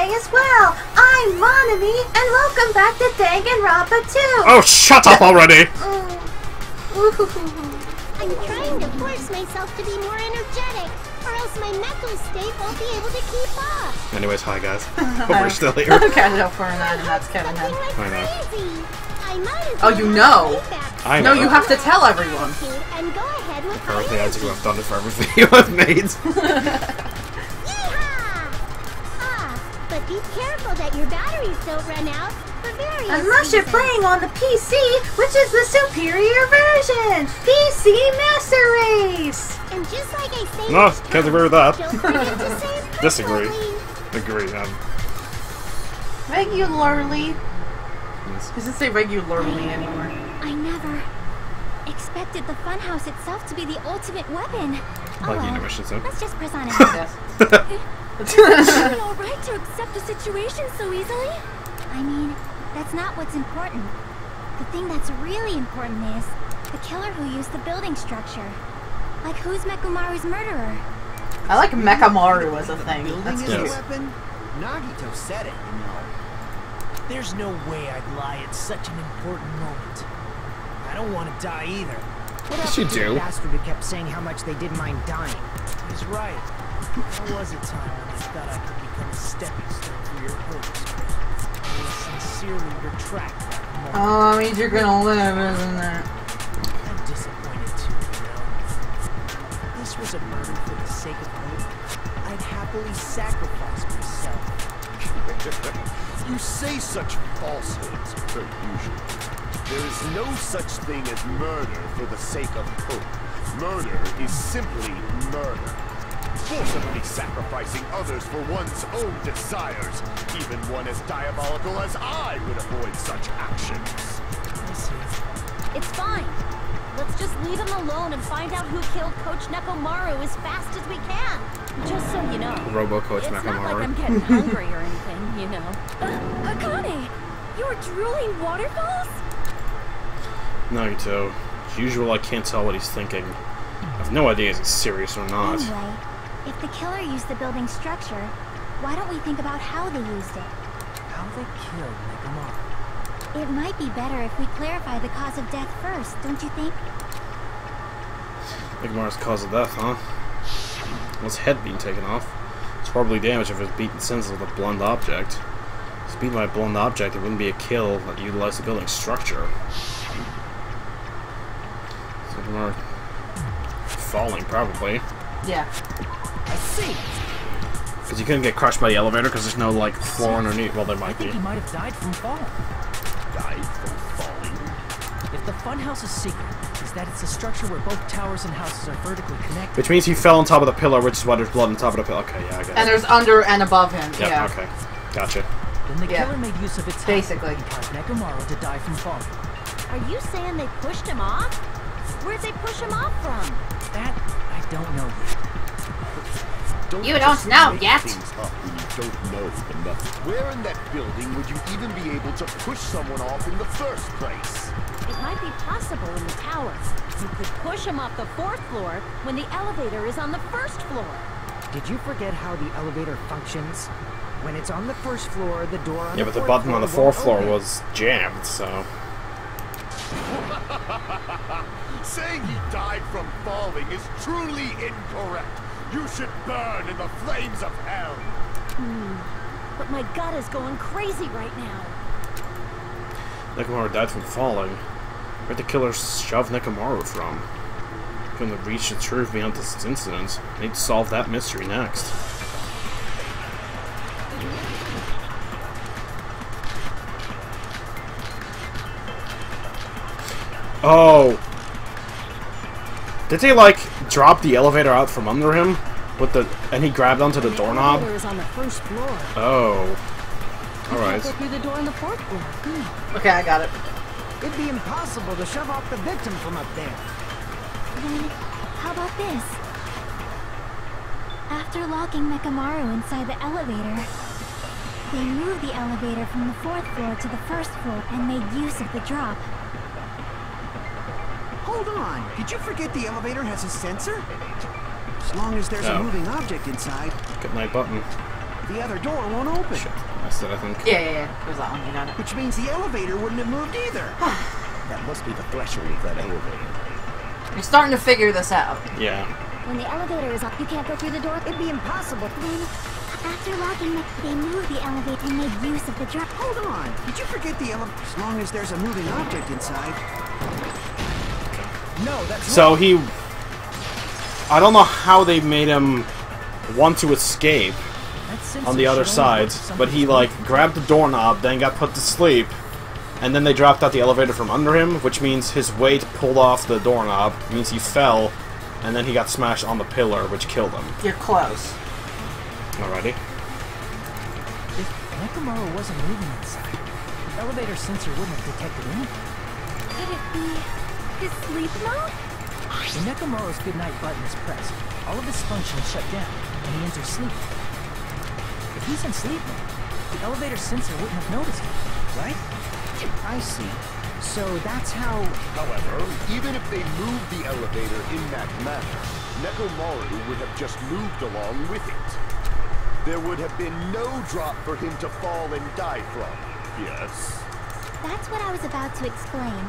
day as well. I'm Monami, and welcome back to Danganronpa 2. Oh, shut up already! I'm trying to force myself to be more energetic, or else my mental state won't be able to keep up. Anyways, hi guys. Hope we're still here. Catch up for a minute, and that's Kevin. I know. Oh, you know? I know. No, you have to tell everyone. And go ahead with Apparently I do. I've done it for every video I've made. But be careful that your batteries don't run out for various Unless you're playing on the PC, which is the superior version! PC Master Race! And just like I say, No, can't agree with that. don't forget to save Disagree. personally. Agree, Regularly. Yes. Doesn't say regularly anymore. I never expected the funhouse itself to be the ultimate weapon. Like you never should say. Let's just press on it. Yes. Is it alright to accept the situation so easily? I mean, that's not what's important. The thing that's really important is the killer who used the building structure. Like, who's Mechamaru's murderer? I like Mechamaru as a thing. Building That's is cute. a weapon? Nagito said it, you know. There's no way I'd lie at such an important moment. I don't want to die either. What Yes, you do. The bastard who kept saying how much they didn't mind dying. He's right. There was a time when I thought I could become a stepping stone for your hopes. I will sincerely retract that moment. Oh, it means you're gonna live, isn't it? I'm disappointed too, you know. If this was a murder for the sake of hope, I'd happily sacrifice myself. You say such falsehoods, per usual. There is no such thing as murder for the sake of hope. Murder is simply murder. Forcibly sacrificing others for one's own desires. Even one as diabolical as I would avoid such actions. I see. It's fine. Let's just leave him alone and find out who killed Coach Mechamaru as fast as we can. Just so you know. Robocoach It's not like Mechamaru. I'm getting hungry or anything, you know. Akane! You were drooling waterfalls? Nagito. As usual, I can't tell what he's thinking. I have no idea if he's serious or not. Anyway, if the killer used the building structure, why don't we think about how they used it? How they killed Mechamaru. It might be better if we clarify the cause of death first, don't you think? Mechamaru's cause of death, huh? Well, his head being taken off. It's horribly damaged if it was beaten senseless with a blunt object. If it's beaten by a blunt object, it wouldn't be a kill that utilized the building structure. So Mechamaru falling, probably. Yeah. I see. Because you couldn't get crushed by the elevator because there's no, like, floor underneath. Well, there I might be. think he might have died from falling. Died from falling? If the funhouse's secret is that it's a structure where both towers and houses are vertically connected. Which means he fell on top of the pillar, which is why there's blood on top of the pillar. Okay, yeah, I get it. And there's under and above him. Yep, Yeah. okay. Gotcha. Then the Yeah. killer made use of its Basically. height and caused Mechamaru to die from falling. Are you saying they pushed him off? Where'd they push him off from? That I don't know yet. You don't just know make yet. things up when you don't know enough. Where in that building would you even be able to push someone off in the first place? It might be possible in the tower. You could push him off the 4th floor when the elevator is on the 1st floor. Did you forget how the elevator functions? When it's on the 1st floor, the door on Yeah, the but the 4th button on the floor 4th floor won't open. was jammed, so... Saying he died from falling is truly incorrect. You should burn in the flames of hell. But my gut is going crazy right now. Mechamaru died from falling. Where'd the killer shove Mechamaru from? Couldn't have reached the truth beyond this incident. I need to solve that mystery next. Oh! Did they, like, drop the elevator out from under him? With the... and he grabbed onto the doorknob? The elevator is on the 1st floor. Oh. Alright. Go through the door on the 4th floor. Okay, I got it. It'd be impossible to shove off the victim from up there. Then, how about this? After locking Mechamaru inside the elevator, they moved the elevator from the 4th floor to the 1st floor and made use of the drop. Hold on, did you forget the elevator has a sensor? As long as there's Oh. a moving object inside. Good night button. the other door won't open. Shit, I missed it, I think. Yeah. There's that one. You got it. Which means the elevator wouldn't have moved either. That must be the threshold of that elevator. You're starting to figure this out. Yeah. When the elevator is up, you can't go through the door. It'd be impossible. Then, after locking it, they moved the elevator and made use of the drop. Hold on. Did you forget the elevator? As long as there's a moving object inside. No, that's So he... I don't know how they made him want to escape on the other side, but he, like, grabbed the doorknob, then got put to sleep, and then they dropped out the elevator from under him, which means his weight pulled off the doorknob, means he fell, and then he got smashed on the pillar, which killed him. You're close. Alrighty. If Mechamaru wasn't moving inside, the elevator sensor wouldn't have detected anything. Could it be his sleep mode? When Mechamaru's goodnight button is pressed, all of his functions shut down, and he enters sleep mode. If he's in sleep mode, the elevator sensor wouldn't have noticed him, right? I see. So that's how... However, even if they moved the elevator in that manner, Mechamaru would have just moved along with it. There would have been no drop for him to fall and die from. Yes? That's what I was about to explain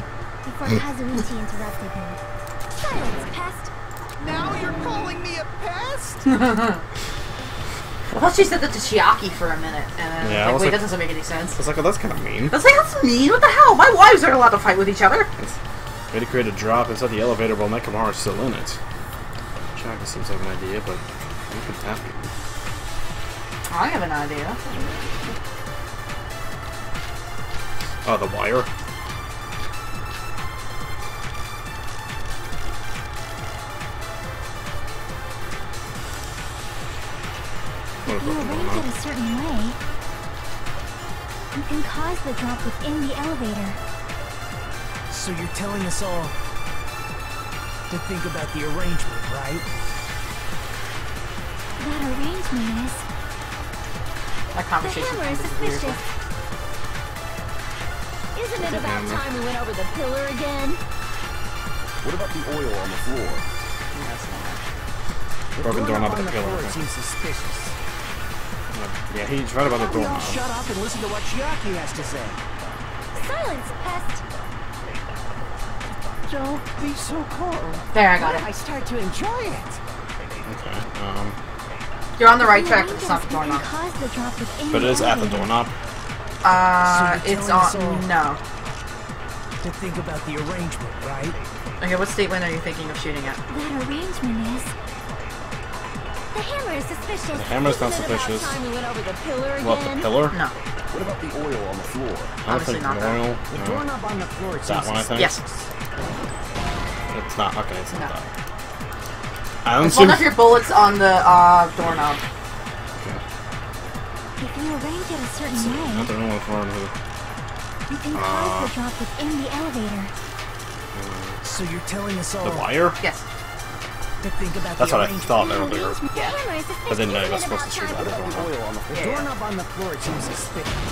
before Kazuichi interrupted me. Silence, pest! Now you're calling me a pest? I thought she said that to Chiaki for a minute, and Yeah, I I was was like, like- that doesn't make any sense. I was like, oh, that's kind of mean. I was like, that's mean. What the hell? My wives aren't allowed to fight with each other. Way to create a drop inside the elevator while Mechamaru's still in it. Chaka seems like an idea, but who could that be? I have an idea. Oh, the wire? If you arrange it a certain way, you can cause the drop within the elevator. So you're telling us all to think about the arrangement, right? That arrangement is... That The conversation hammer is ended weird. suspicious. Isn't it about hammer? time we went over the pillar again? What about the oil on the floor? That's not. Broken doorknob at on the the floor pillar. seems suspicious. Yeah, he's right about the We all doorknob. shut up and listen to what Chiaki has to say. Silence, pest! Don't be so cold. There, I got I it. start to enjoy it. Okay, You're on the right If you track, but arrange it's not it, the you can doorknob. cause the drop within but it is at the elevator. doorknob. It's telling us all- on. No. To think about the arrangement, right? Okay, what statement are you thinking of shooting at? That arrangement is... The hammer is suspicious. The hammer's not Isn't it about suspicious. time we went over the pillar What, the again? pillar? No. What about the oil on the floor? I don't Obviously think not that. oil. The No. doorknob on the floor That seems one, I think. Yes. It's not. Okay, it's No. not that. I don't It's see. one of your bullets on the doorknob. If you arrange it a certain way, Not the one for him. you can cause the drop within the elevator. So you're telling us all The wire? Yes. to think about That's the what I arrangement. thought The earlier. arrangement- The hammer is suspicious. But then I was Isn't it supposed to about shoot time at we the went doorknob. Oil on the The floor. doorknob on the floor seems suspicious.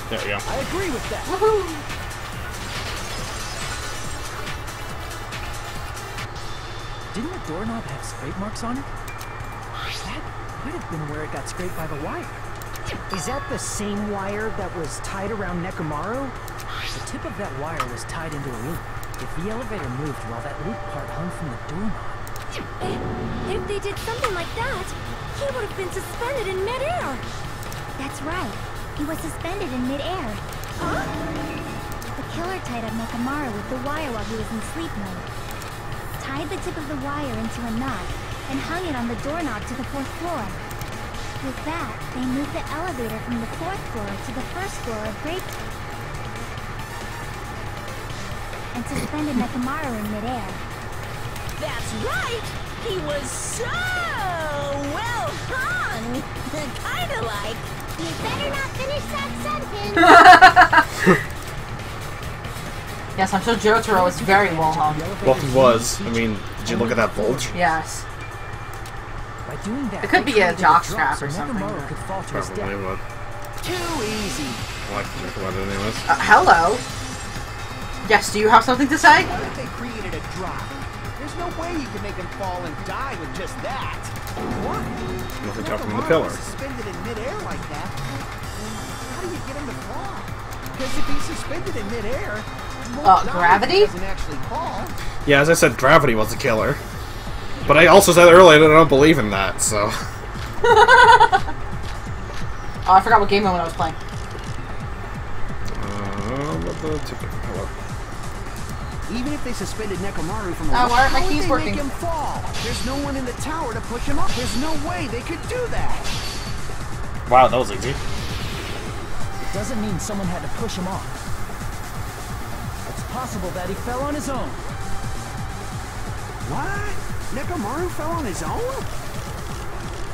There we go. I agree with that. Didn't the doorknob have scrape marks on it? That might have been where it got scraped by the wire. Is that the same wire that was tied around Mechamaru? The tip of that wire was tied into a loop. If the elevator moved while that loop part hung from the doorknob, If they did something like that, he would have been suspended in midair. That's right. He was suspended in midair. Huh? The killer tied up Mechamaru with the wire while he was in sleep mode. Tied the tip of the wire into a knot and hung it on the doorknob to the 4th floor. With that, they moved the elevator from the 4th floor to the 1st floor of Great... and suspended Mechamaru in midair. That's right! He was so well hung! Kinda like... You better not finish that sentence! Yes, I'm sure Jotaro is very well hung. Well, he was. I mean, did you look at that bulge? Yes. by doing that, It could they be a created jock drop strap so or something, Mechamaru but- could fall to his Probably death. would. Too easy. I like to think about it anyways. Hello? Yes, do you have something to say? What if they created a drop? There's no way you can make him fall and die with just that. What? Nothing dropped from the Mechamaru pillar. was suspended in midair like that. How do you get him to fall? Because if he's suspended in midair, gravity? doesn't actually fall. Yeah, as I said, gravity was the killer. But I also said earlier that I don't believe in that, so... Oh, I forgot what game mode I was playing. The ticket pillar. Even if they suspended Mechamaru from a why aren't my how would keys they working? make him fall? There's no one in the tower to push him up. There's no way they could do that. Wow, that was easy. It doesn't mean someone had to push him off. It's possible that he fell on his own. What? Mechamaru fell on his own?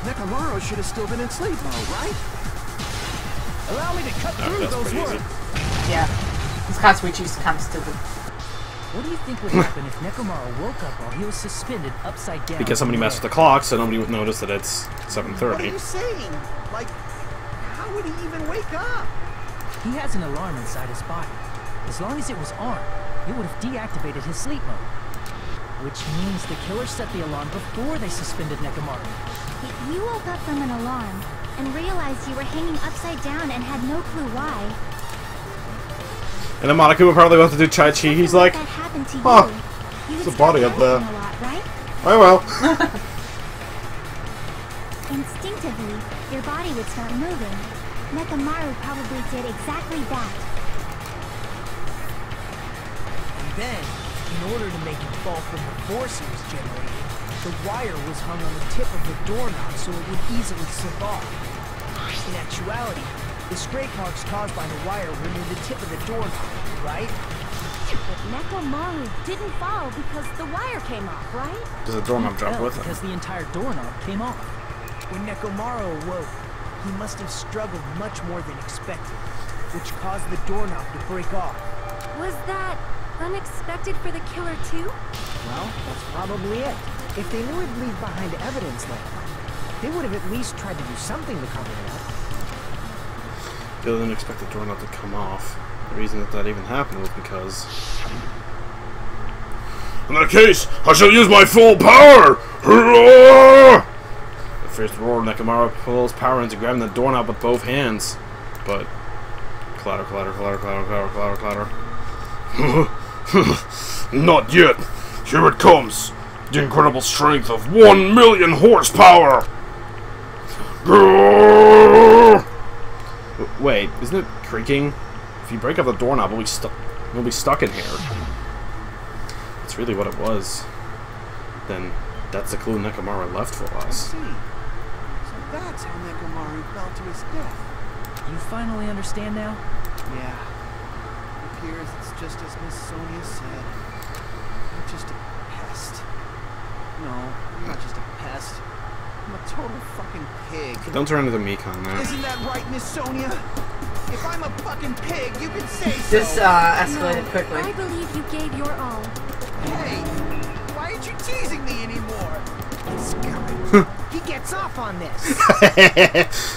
Mechamaru should have still been in sleep mode, right? Allow me to cut through those words. Yeah. This Katsuichi's kind of stupid. What do you think would happen if Mechamaru woke up while he was suspended upside down? Because somebody messed with the clock, so nobody would notice that it's 7:30. What are you saying? Like, how would he even wake up? He has an alarm inside his body. As long as it was armed, it would have deactivated his sleep mode. Which means the killer set the alarm before they suspended Mechamaru. You woke up from an alarm and realized you were hanging upside down and had no clue why. And then Monokuma probably wants to do Chai Chi. He's like, oh, there's a body up there. Oh well. Instinctively, your body would start moving. Mechamaru probably did exactly that. And then, in order to make it fall from the force it was generating, the wire was hung on the tip of the doorknob so it would easily slip off. In actuality, the scrape marks caused by the wire were near the tip of the doorknob, right? But Mechamaru didn't fall because the wire came off, right? Does the doorknob drop No, with him? because the entire doorknob came off. When Mechamaru awoke, he must have struggled much more than expected, which caused the doorknob to break off. Was that unexpected for the killer too? Well, that's probably it. If they knew it'd leave behind evidence like that, they would have at least tried to do something to cover it up. They didn't expect the doorknob to come off. The reason that even happened was because... In that case, I shall use my full power! The fierce roar, Mechamaru pulls power into grabbing the doorknob with both hands. But... Clatter, clatter, clatter, clatter, clatter, clatter, clatter. Not yet! Here it comes! The incredible strength of 1,000,000 horsepower! Wait, isn't it creaking? If you break up the doorknob, we'll be stuck in here. That's really what it was. Then that's the clue Mechamaru left for I us. see. So that's how Mechamaru fell to his death. You finally understand now? Yeah. It appears it's just as Miss Sonia said. I'm just a pest. No, I'm not just a pest. I'm a total fucking pig. Don't turn into Meek on that. Isn't that right, Miss Sonia? If I'm a fucking pig, you can say so. This escalated quickly. I believe you gave your all. Hey, why aren't you teasing me anymore? This guy, he gets off on this.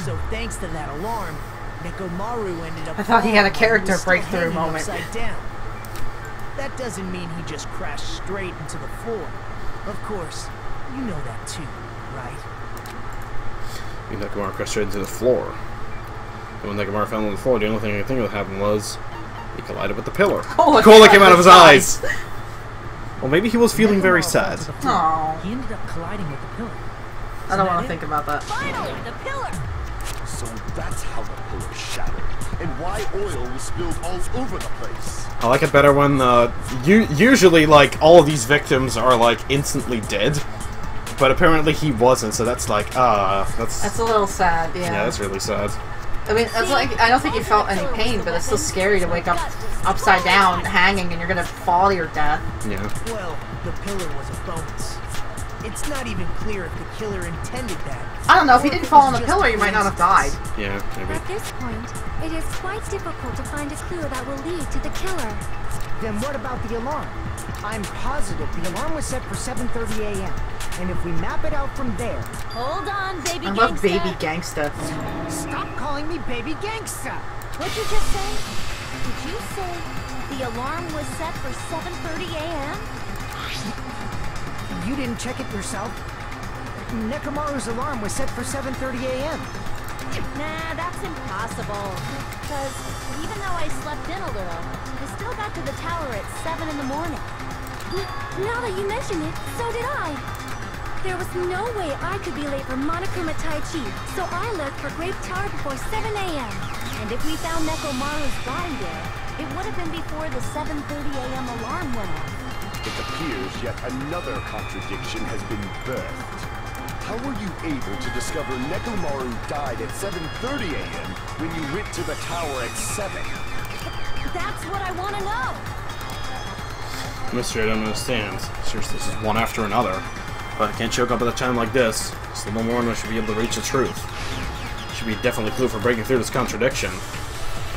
So thanks to that alarm, Mechamaru ended up... I thought he had a falling character while he was still breakthrough hanging moment. Upside down. That doesn't mean he just crashed straight into the floor. Of course, you know that too, right? Mechamaru crashed straight into the floor. And when Mechamaru fell on the floor, the only thing I think that happened was he collided with the pillar. Oh, Cola came out of his eyes! Well, maybe he was feeling very sad. Aww. He ended up colliding with the pillar. I don't want to think about that. Finally, the pillar! So that's how the pillar shattered, and why oil was spilled all over the place. I like it better when, usually, like, all of these victims are, like, instantly dead. But apparently he wasn't, so that's like, That's a little sad, yeah. Yeah, that's really sad. I mean, that's like, I don't think you felt any pain, but it's still scary to wake up upside down, hanging, and you're gonna fall to your death. Yeah. Well, the pillar was a bonus. It's not even clear if the killer intended that. I don't know, if you didn't fall on the pillar, you might not have died. Yeah, maybe. At this point, it is quite difficult to find a clue that will lead to the killer. Then what about the alarm? I'm positive the alarm was set for 7:30 a.m. And if we map it out from there... Hold on, baby I love gangsta. baby gangsta. Stop calling me baby gangsta! What'd you just say? Did you say the alarm was set for 7:30 a.m.? You didn't check it yourself? Mechamaru's alarm was set for 7:30 a.m. Nah, that's impossible. Because even though I slept in a little, I still got to the tower at 7 in the morning. Now that you mention it, so did I. There was no way I could be late for Monokuma Tai Chi, so I left for Grape Tower before 7 a.m. And if we found Nekomaru's body there, it would have been before the 7:30 a.m. alarm went off. It appears yet another contradiction has been birthed. How were you able to discover Nekomaru died at 7:30 a.m. when you went to the tower at 7? That's what I want to know! Mystery I don't understand. Seriously, this is one after another. But I can't choke up at a time like this, so no more I should be able to reach the truth. Should be definitely a clue for breaking through this contradiction.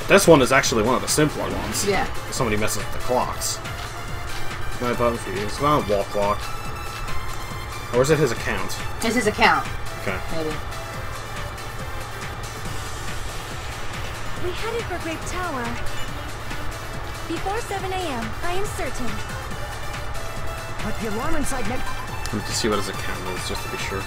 But this one is actually one of the simpler ones. Yeah. Somebody messes with the clocks. My button for you. It's not a wall clock. Or is it his account? It's his account. Okay. Maybe. We headed for Grape Tower before 7 a.m., I am certain. But the alarm inside Nek... Let me see what his account is, just to be sure.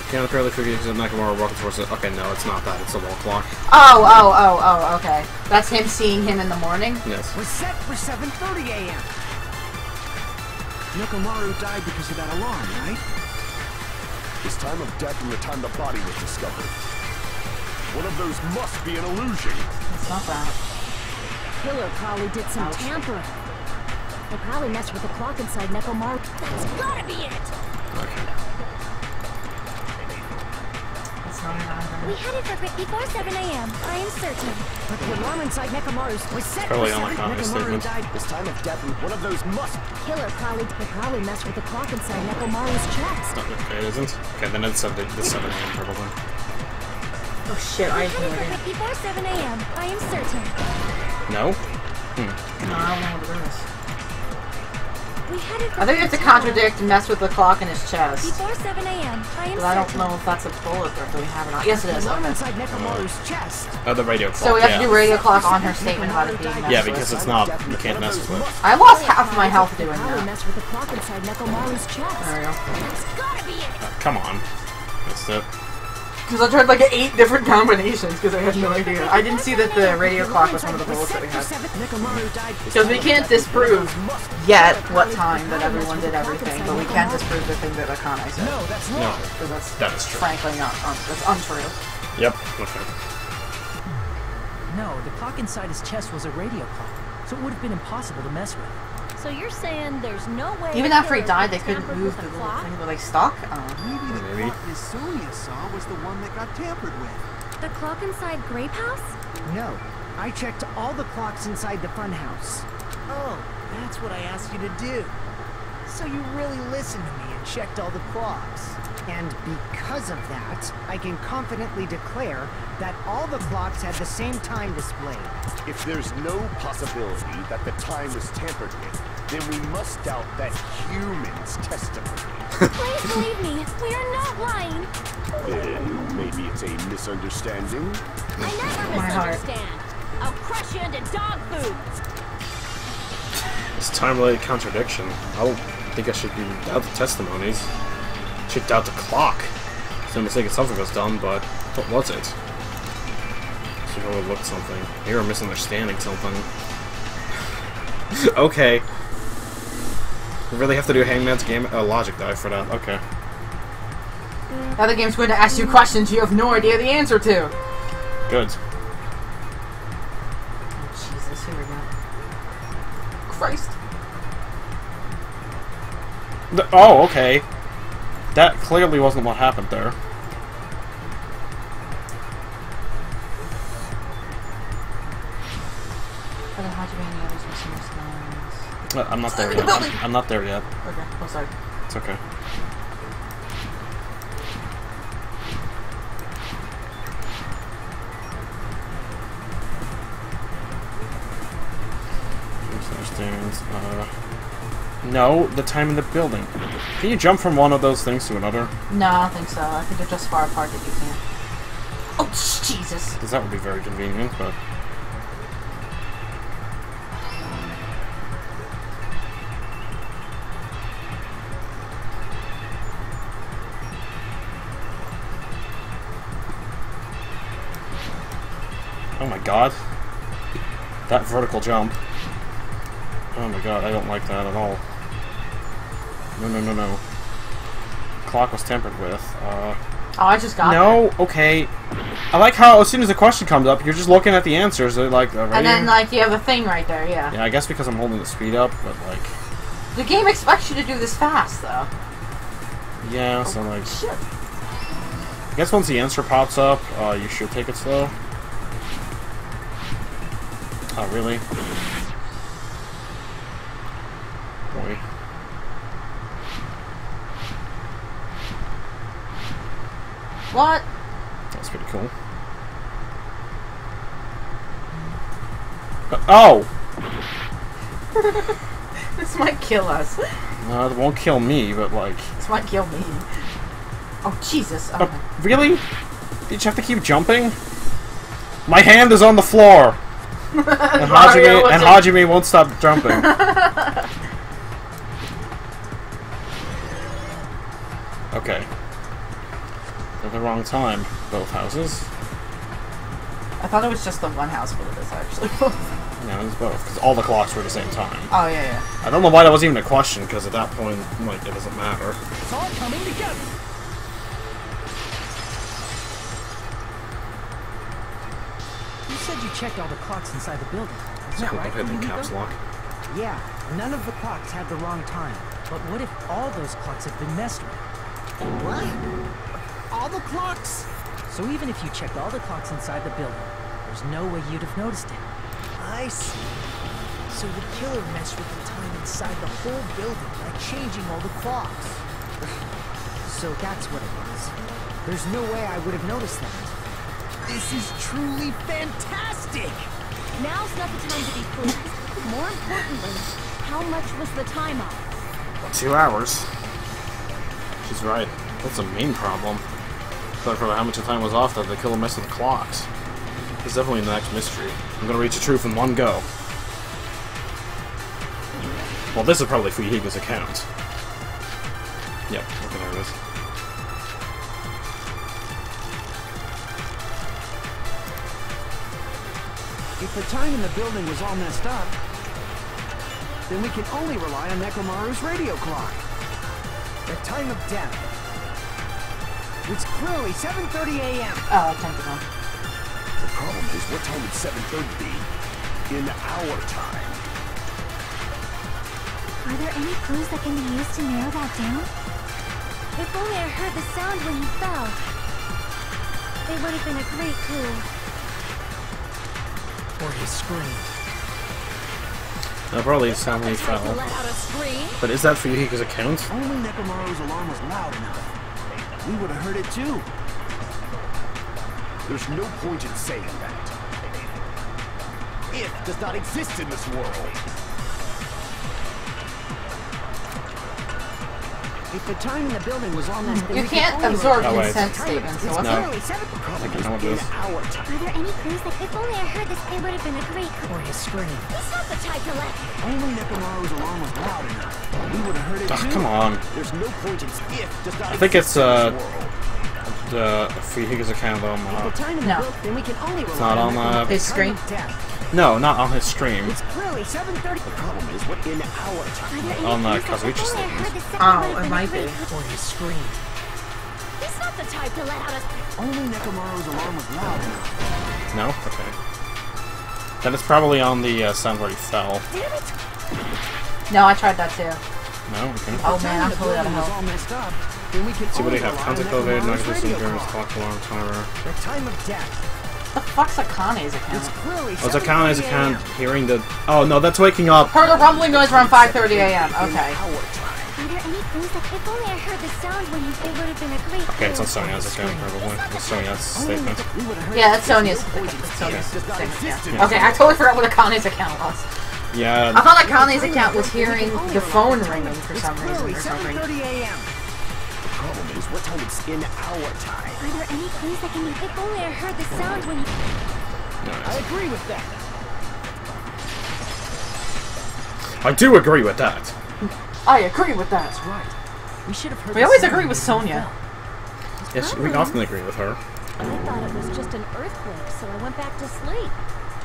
Account apparently figures that Nakamura walking towards it. Okay, no, it's not that. It's the wall clock. Oh, okay. That's him seeing him in the morning? Yes. was set for 7:30 a.m. Nekomaru died because of that alarm, right? His time of death and the time the body was discovered. One of those must be an illusion. It's not that. Killer probably did some tampering. They probably messed with the clock inside Nekomaru. That's gotta be it! Okay. It's not an We headed for Grape before 7 a.m., I am certain. But the alarm inside Nekamaru's was set Probably for unlike 7. obvious Nekamaru statement. died. His time of death and one of those must. Killer probably messed with the clock inside Nekomaru's chest. Okay, it isn't. Okay, then it's the 7 a.m. probably. Oh shit, I We have no headed for idea. Grape before 7 a.m., I am certain. No? No, I don't know what it is. We headed for I think you have to Grape Tower contradict and mess with the clock in his chest. before 7 a.m., I am But I don't certain. know if that's a bullet that we have or not. Yes, it is. The alarm Okay. inside Nekamaru's chest. Oh, the radio clock. So we have yeah. to do radio clock on her statement about it being messed Yeah, with. because it's not. You can't mess with it. I lost half of my health doing Probably that. messed with the clock inside Nekomaru's chest. There we go. That's gotta be it! Come on. That's it. Because I tried like 8 different combinations because I had no idea. I didn't see that the radio clock was one of the bullets that we had. Nekomaru died. Because we can't disprove yet what time that everyone did everything, but we can disprove the thing that Akane said. No, that's No. wrong. Because That that's is true. frankly not, that's untrue. Yep. Okay. No, the clock inside his chest was a radio clock, so it would have been impossible to mess with. So you're saying there's no way Even the after he killer died, they could couldn't tamper move with the little clock? thing. Were they stuck? Maybe the Maybe. clock Miss Sonia saw was the one that got tampered with. The clock inside Grape House? No. I checked all the clocks inside the funhouse. Oh, that's what I asked you to do. So you really listened to me and checked all the clocks. And because of that, I can confidently declare that all the clocks had the same time displayed. If there's no possibility that the time was tampered with, then we must doubt that human's testimony. Please believe me, we are not lying. Then maybe it's a misunderstanding? I never My heart. misunderstand. I'll crush you into dog food. It's time-related contradiction. I don't think I should doubt the testimonies. I should doubt the clock. It's no mistake if something was done, but what was it? Should have overlooked something. You're misunderstanding something. Okay. We really have to do Hangman's game logic dive for that. Okay. Now the game's going to ask you questions you have no idea the answer to. Good. Oh, Jesus, here we go. Christ. Oh, okay. That clearly wasn't what happened there. I'm not there yet. I'm not there yet. Okay, oh sorry. It's okay. Misunderstands. No, the time in the building. Can you jump from one of those things to another? No, I don't think so. I think they're just far apart that you can't. Oh, Jesus. Because that would be very convenient, but... Oh my god. That vertical jump. Oh my god, I don't like that at all. No, no, no, no. Clock was tampered with. Oh, I just got No, okay. I like how as soon as a question comes up, you're just looking at the answers. Like, right and then, here. like, you have a thing right there, yeah. Yeah, I guess because I'm holding the speed up, but like... The game expects you to do this fast, though. Yeah, so like... Shit. I guess once the answer pops up, you should take it slow. Oh, really? Boy. What? That's pretty cool. Oh! This might kill us. No, it won't kill me, but like... This might kill me. Oh, Jesus. Okay. Really? Did you have to keep jumping? My hand is on the floor! And Hajime won't stop jumping. Okay. At the wrong time, both houses. I thought it was just the one house, but it is actually both. No, it's both, because all the clocks were at the same time. Oh, yeah, yeah. I don't know why that was even a question, because at that point, like, it doesn't matter. It's all coming together. You said you checked all the clocks inside the building. Is that right? Hit the caps lock. Yeah, none of the clocks had the wrong time. But what if all those clocks have been messed with? What? All the clocks? So even if you checked all the clocks inside the building, there's no way you'd have noticed it. I see. So the killer messed with the time inside the whole building by changing all the clocks. So that's what it was. There's no way I would have noticed that. This is truly fantastic! Now's not the time to be pleased. More importantly, how much was the time off? 2 hours. She's right. That's the main problem. But for how much the time was off, that the killer messed with the clocks. It's definitely the next mystery. I'm gonna reach the truth in one go. Well, this is probably Fuihiga's account. Yep, okay, there it is. If the time in the building was all messed up, then we can only rely on Mechamaru's radio clock. The time of death. It's clearly 7:30 a.m. Oh, time to go. The problem is, what time would 7:30 be in our time? Are there any clues that can be used to narrow that down? If only I heard the sound when he fell. It would have been a great clue. Or his scream. That'll probably sound when he fell. Let out a scream. But is that Fuihiga's account? Only Nekamaru's alarm was loud enough. We would have heard it too. There's no point in saying that. It does not exist in this world. If the time in the building was all messed up, You can't absorb Oh, wait. consent statements, so what's No. up? I can know what it is. Are there any clues that if only I heard this, it would have been a great clue? Or his scream. It's not the time to let. Only Nekamaru's alarm was loud enough. We would have heard it Oh, too. come on. There's no point in it does not I think it's, exist in this world. Fuihiga's account on, the time in the No. building, then we can only rely not on, Nekamaru's his time screen? of death. no, not on his stream. It's clearly 7:30. The problem is, what in our time? Are there any On, clues that Kazuichi's if only I statement. heard this, Oh, would have it been might a great be. clue? Or his scream. It's not the time to let out a. Only Nekamaru's alarm was loud enough. No? Okay. Then it's probably on the sound where he fell. Damn it! No, I tried that too. No? Okay. Oh The time man, in I'm the totally out of building was health. all messed up. Then we can See what only do you have? rely on Contact elevator, Nekamaru's negative radio endurance, clock. clock alarm, timer. The time of death. What the fuck's Akane's account? It's clearly Oh, it's Akane's 7:30 account a.m. hearing the... Oh, no, that's waking up. Heard a rumbling noise around 5:30 a.m. Okay. Are there any clues that if only I heard the sound when he, it would have been a great clue? Okay, it's on Sonya's account, probably. It's Sonya's statement. We would have heard Yeah, it that's too. Sonya's. That's Sonya's statement, yeah. Okay, I totally forgot what Akane's account was. Yeah, I thought Akane's account was hearing the phone ringing for some reason Clearly or something. 7:30 a.m. The problem is, what time it's in our time? Are there any clues that can be if only I heard the sound when he... I agree with that. I do agree with that. I agree with that. That's right. We should have heard We the always sound agree when with he Sonya. fell. Yes, we often agree with her. I thought it was just an earthquake, so I went back to sleep.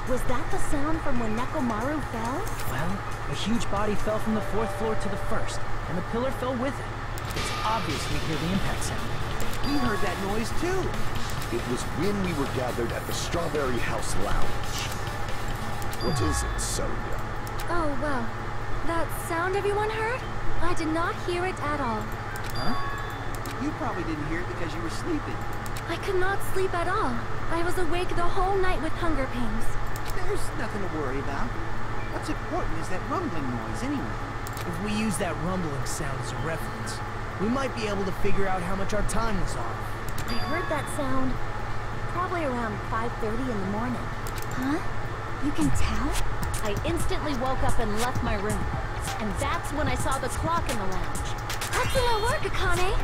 Was that the sound from when Nekomaru fell? Well, a huge body fell from the 4th floor to the 1st, and the pillar fell with it. It's obvious we hear the impact sound. We heard that noise too. It was when we were gathered at the Strawberry House Lounge. What is it, Sonia? Oh, well. That sound everyone heard? I did not hear it at all. Huh? You probably didn't hear it because you were sleeping. I could not sleep at all. I was awake the whole night with hunger pains. There's nothing to worry about. What's important is that rumbling noise anyway. If we use that rumbling sound as a reference, we might be able to figure out how much our time was off. I heard that sound probably around 5:30 in the morning. Huh? You can tell? I instantly woke up and left my room. And that's when I saw the clock in the lounge. Excellent work, Akane!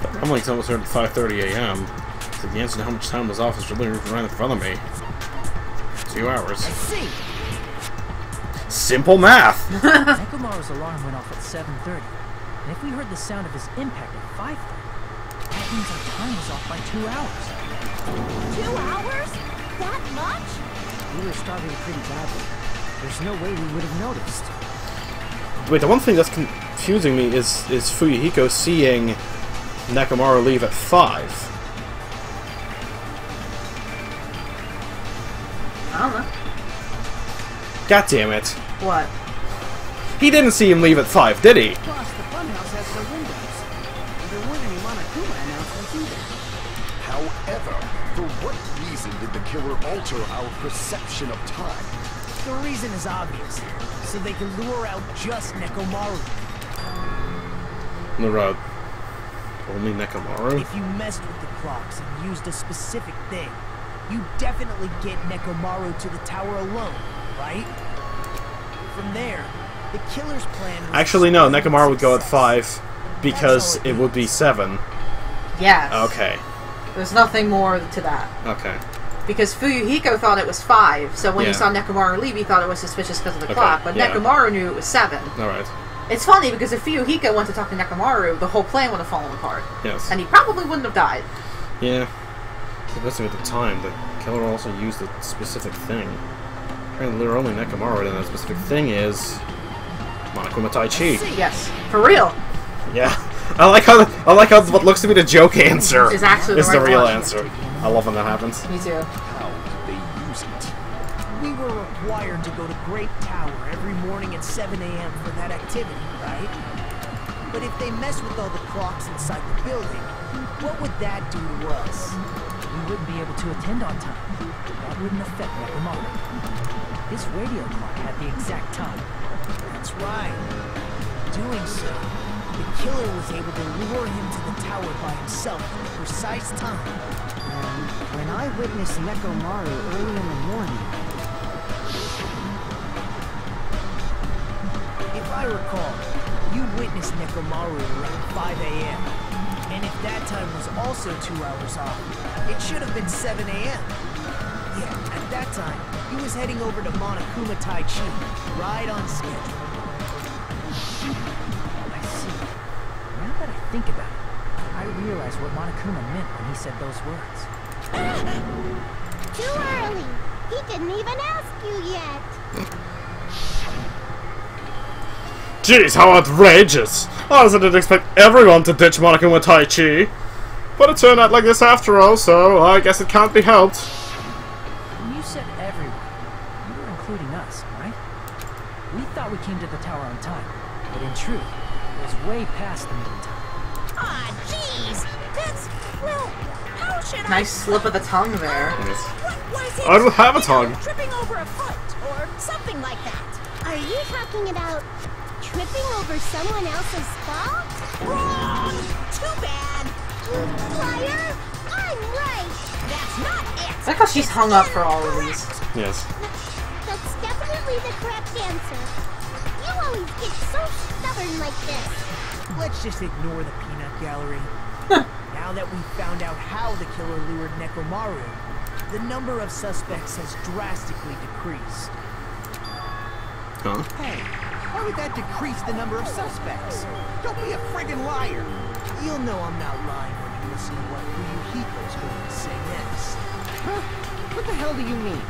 That rumbling sound was heard at 5:30 a.m. So the answer to how much time was off is literally right in front of me. 2 hours. I see! Simple math! Nekomaru's alarm went off at 7:30. And if we heard the sound of his impact at 5:30, that means our time was off by 2 hours. 2 hours? That much? We were starving pretty badly. There's no way we would have noticed. Wait, the one thing that's confusing me is Fuyuhiko seeing Nekomaru leave at 5. I don't know. God damn it. What? He didn't see him leave at 5, did he? Plus, the funhouse has no windows. And there weren't any Monokuma announcements either. However, for what reason did the killer alter our perception of time? The reason is obvious. So they can lure out just Nekomaru. Only Nekomaru? If you messed with the clocks and used a specific thing, you definitely get Nekomaru to the tower alone, right? From there, the killer's plan was... Actually, no, Nekomaru would go at 5 because it would be 7. Yes. Okay. There's nothing more to that. Okay. Because Fuyuhiko thought it was 5, so when he Yeah. saw Nekomaru leave, he thought it was suspicious because of the Okay, clock, but yeah. Nekomaru knew it was 7. Alright. It's funny because if Fuyuhiko went to talk to Nekomaru, the whole plan would have fallen apart. Yes. And he probably wouldn't have died. Yeah. But listening at the time, the killer also used a specific thing. Apparently, there were only Nekomaru, and that specific thing is Monokuma Tai Chi. Yes, for real. Yeah. I like how what looks to be the joke answer Is actually the the right real one. answer. I love when that happens. Me too. How did they use it? We were required to go to Great Tower every morning at 7 a.m. for that activity, right? But if they mess with all the clocks inside the building, what would that do to us? We wouldn't be able to attend on time. That wouldn't affect Nekomaru. His radio clock had the exact time. That's right. Doing so, the killer was able to lure him to the tower by himself at the precise time. When I witnessed Nekomaru early in the morning... If I recall, you witnessed Nekomaru around 5 a.m. And if that time was also 2 hours off, it should have been 7 a.m. Yeah, at that time, he was heading over to Monokuma Tai Chi, right on schedule. I see. Now that I think about it, I realize what Monokuma meant when he said those words. Too early! He didn't even ask you yet! Jeez, how outrageous! I didn't expect everyone to ditch Monokuma Tai Chi. But it turned out like this after all, so I guess it can't be helped. When you said everyone, you were including us, right? We thought we came to the tower on time, but in truth, it was way past the meeting time. Ah, jeez! That's... well, how should Nice slip of the tongue there. Yes. What was it? I don't have a tongue. Tripping over a foot, or something like that. Are you talking about tripping over someone else's fault? Wrong! Too bad! Liar! I'm right! That's not it! I like how she's hung up for all of these. Yes. That's definitely the correct answer. You always get so stubborn like this. Let's just ignore the peanut gallery. Now that we've found out how the killer lured Nekomaru, the number of suspects has drastically decreased. Huh? Hey, why would that decrease the number of suspects? Don't be a friggin' liar. You'll know I'm not lying when you listen to what Fuyuhiko's going to say next. Huh? What the hell do you mean?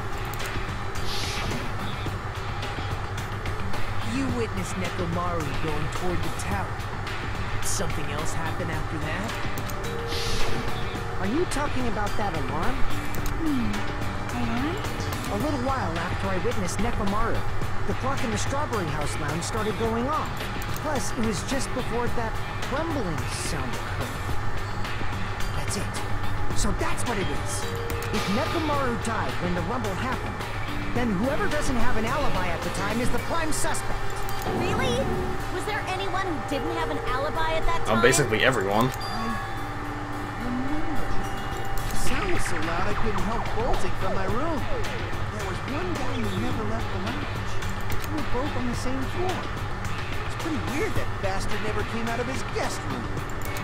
You witnessed Nekomaru going toward the tower. Did something else happen after that? Are you talking about that alarm? Alarm? A little while after I witnessed Nekomaru, the clock in the Strawberry House lounge started going off. Plus, it was just before that rumbling sound occurred. That's it. So that's what it is. If Nekomaru died when the rumble happened, then whoever doesn't have an alibi at the time is the prime suspect. Really? Was there anyone who didn't have an alibi at that time? Basically everyone. The sound was so loud I couldn't help bolting from my room. There was one guy who never left the lounge. We were both on the same floor. It's pretty weird that bastard never came out of his guest room.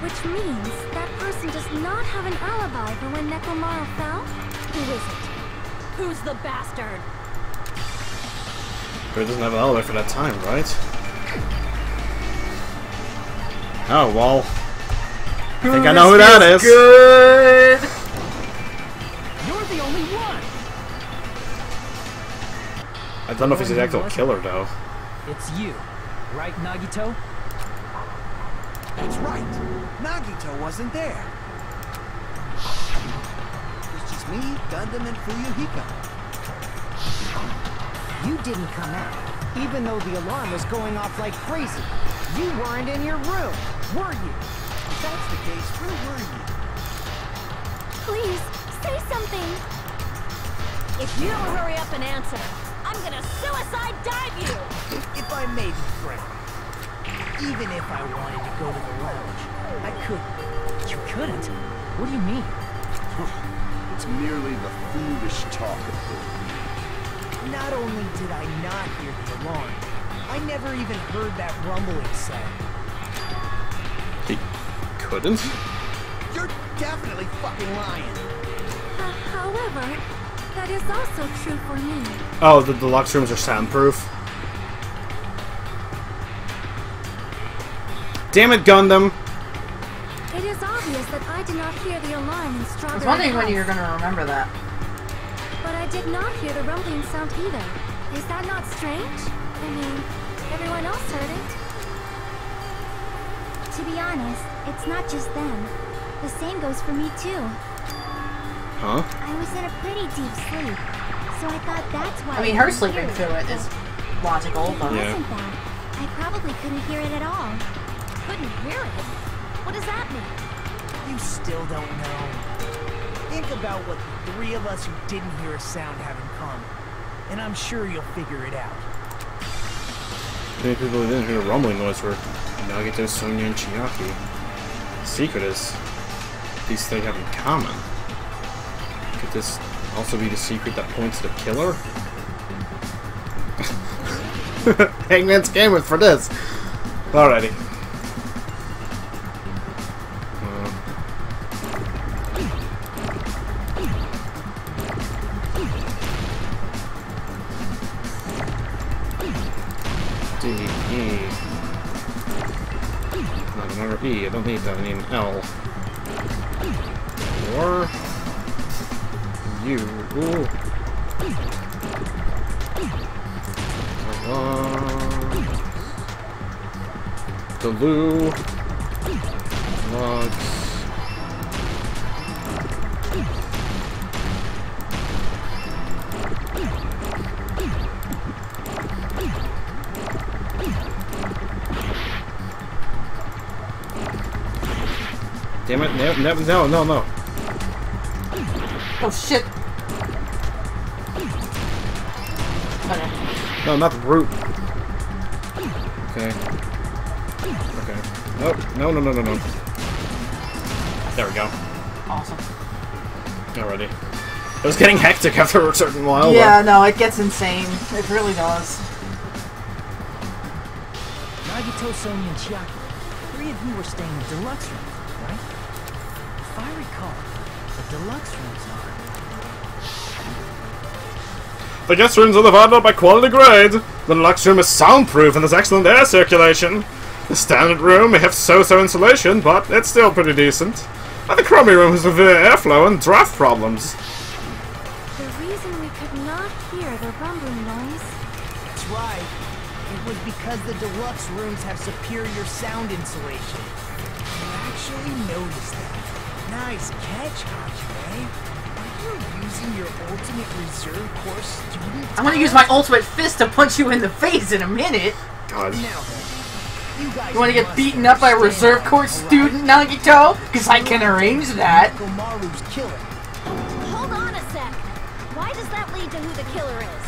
Which means that person does not have an alibi for when Nekomaru fell? Who is it? Who's the bastard? But it doesn't have an alibi for that time, right? Oh, well. I think I know who that is. Good. You're the only one! I don't know if he's the actual killer, though. It's you, right, Nagito? That's right. Nagito wasn't there. It was just me, Gundam, and Fuyuhiko. You didn't come out, even though the alarm was going off like crazy. You weren't in your room, were you? If that's the case, where were you? Please, say something. If you don't hurry up and answer, I'm gonna suicide dive you! If I may be frank, even if I wanted to go to the lounge, I couldn't. You couldn't? What do you mean? It's merely the foolish talk of it. Not only did I not hear the alarm, I never even heard that rumbling sound. He couldn't? You're definitely fucking lying. However, that is also true for me. Oh, the deluxe rooms are soundproof. Damn it, Gundam! It is obvious that I did not hear the alarm in I Strawberry was wondering when House, you were gonna remember that. but I did not hear the rumbling sound either. Is that not strange? I mean, everyone else heard it. To be honest, it's not just them. The same goes for me too. Huh? I was in a pretty deep sleep, so I thought that's why. I mean, her sleeping through it is logical, but... Yeah. Wasn't that? I probably couldn't hear it at all. Couldn't hear it? What does that mean? You still don't know. Think about what the three of us who didn't hear a sound have in common, and I'm sure you'll figure it out. Many people who didn't hear a rumbling noise were Nagito, Sonya, and Chiaki. The secret is these things have in common. Could this also be the secret that points to the killer? Hangman's Gaming for this! Alrighty. D, E. Not another E, I don't need that, I need an L. Or... U. Ooh. The Lou. Logs. Damn it, no. Oh shit! No, not the root. Okay. Okay. Oh, no. There we go. Awesome. Alrighty. It was getting hectic after a certain while. Yeah, no, it gets insane. It really does. Nagito, Sonya, and Chiaki, three of you were staying in deluxe rooms, right? If I recall, the deluxe rooms are... The guest rooms are divided by quality grade. The deluxe room is soundproof and has excellent air circulation. The standard room may have so-so insulation, but it's still pretty decent. The Chromie room has severe airflow and draft problems. The reason we could not hear the rumbling noise. That's right. It was because the deluxe rooms have superior sound insulation. I actually noticed that. Nice catch, Hachime. Are you using your ultimate reserve corps student? I'm gonna use my ultimate fist to punch you in the face in a minute. God. Now then, you wanna get beaten up by a reserve corps student, Nagito? Because I can arrange that. Nekomaru's killer. Hold on a sec. Why does that lead to who the killer is?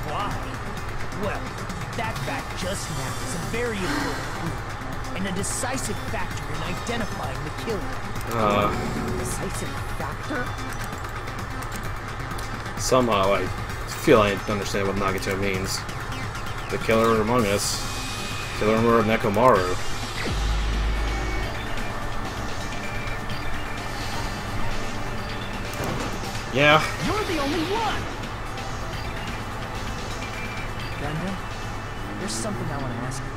Why? Well, that fact just now is a very important clue, and a decisive factor in identifying the killer. Decisive factor? Somehow I feel I understand what Nagito means. The killer among us. Killer of Nekomaru. Yeah. You're the only one! Gundam, there's something I want to ask you.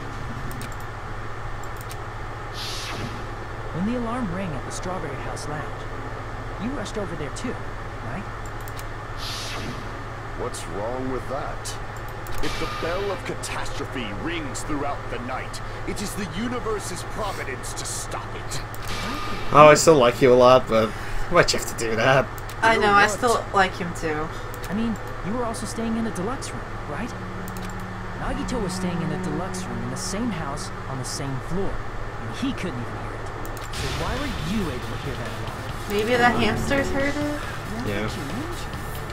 When the alarm rang at the Strawberry House Lounge, you rushed over there too, right? What's wrong with that? If the bell of catastrophe rings throughout the night, it is the universe's providence to stop it. Oh, I still like you a lot, but why'd you have to do that? I know, I still like him too. I mean, you were also staying in a deluxe room, right? Nagito was staying in a deluxe room in the same house on the same floor, and he couldn't even hear it. So why were you able to hear that alarm? Maybe the hamsters heard it? Yeah.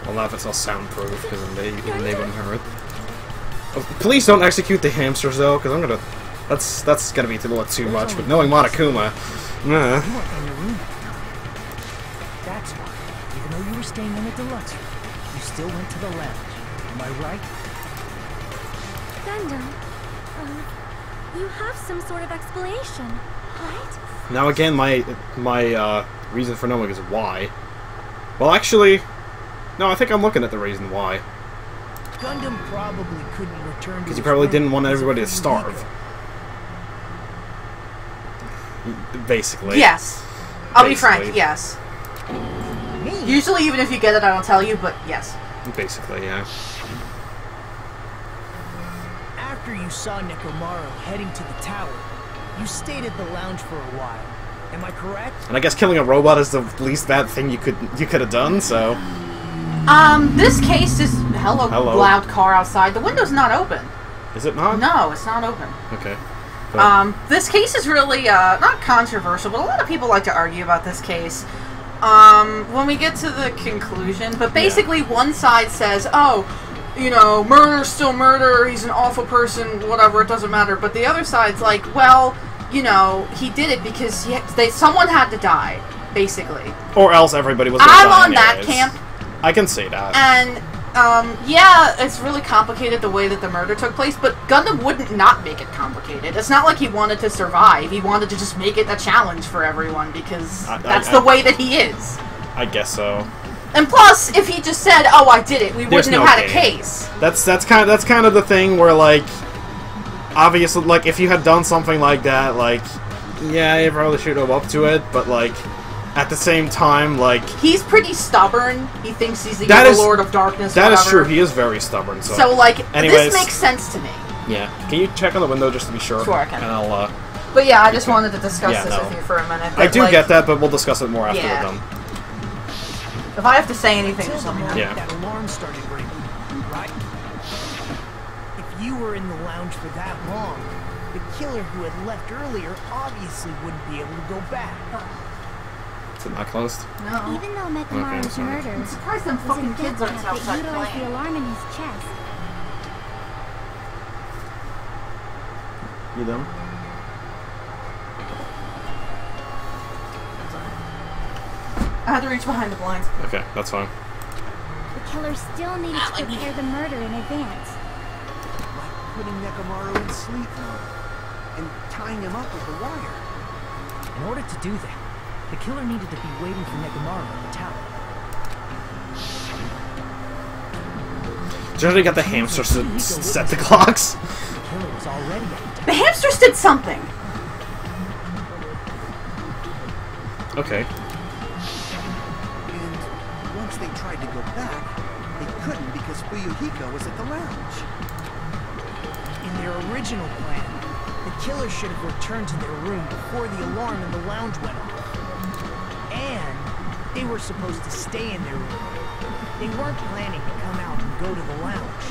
Well, not if it's all soundproof, because then they wouldn't hear it. Oh, please don't execute the hamsters, though, because I'm gonna... That's gonna be a little too much, but knowing Monokuma... You weren't in your room. That's why, even though you were staying in a deluxe room, you still went to the lounge. Am I right? Gundam, you have some sort of explanation, right? Now again, my reason for knowing is why. Well, actually... No, I think I'm looking at the reason why. Gundam probably couldn't return to Because he probably didn't want everybody to starve. Basically. Yes. I'll be Basically. frank, yes. Usually, even if you get it, I don't tell you, but yes. Basically, yeah. After you saw Nekomaru heading to the tower, you stayed at the lounge for a while. Am I correct? And I guess killing a robot is the least bad thing you could have done, so... This case is... Hello, loud car outside. The window's not open. Is it not? No, it's not open. Okay. This case is really, not controversial, but a lot of people like to argue about this case. When we get to the conclusion, but basically one side says, oh, you know, murder's still murder, he's an awful person, whatever, it doesn't matter. But the other side's like, well, you know, he did it because someone had to die, basically. Or else everybody was gonna die I'm on that anyways. camp. I can say that. And, yeah, it's really complicated the way that the murder took place, but Gundam wouldn't not make it complicated. It's not like he wanted to survive. He wanted to just make it a challenge for everyone, because that's the way that he is. I guess so. And plus, if he just said, "Oh, I did it," we wouldn't have had a case. That's kind of the thing where, like, obviously, like, if you had done something like that, like, yeah, you probably should have up to it, but, like, at the same time, like... He's pretty stubborn. He thinks he's the overlord of darkness, That is true. He is very stubborn, so... So, like, anyways, this makes sense to me. Yeah. Can you check on the window just to be sure? Sure, I can. And I'll, But yeah, I just wanted to discuss this with you for a minute. I do get that, but we'll discuss it more after we're done. If I have to say anything, just let me know. Yeah. That alarm started ringing, right? If you were in the lounge for that long, the killer who had left earlier obviously wouldn't be able to go back. Is it not closed? No. Even though Mechamaru's murder I'm surprised them was fucking a kids death aren't trap that outside utilized playing. the alarm in his chest. You done? I had to reach behind the blinds. Okay, that's fine. The killer still needed to prepare the murder in advance. Like putting Nekomaru in sleep mode and tying him up with the wire. In order to do that, the killer needed to be waiting for Nekomaru at the tower. Did you already got the hamsters to set the clocks? The killer was already at the tower. The hamsters did something. Okay. And once they tried to go back, they couldn't because Fuyuhiko was at the lounge. In their original plan, the killer should have returned to their room before the alarm in the lounge went off. And they were supposed to stay in their room. They weren't planning to come out and go to the lounge.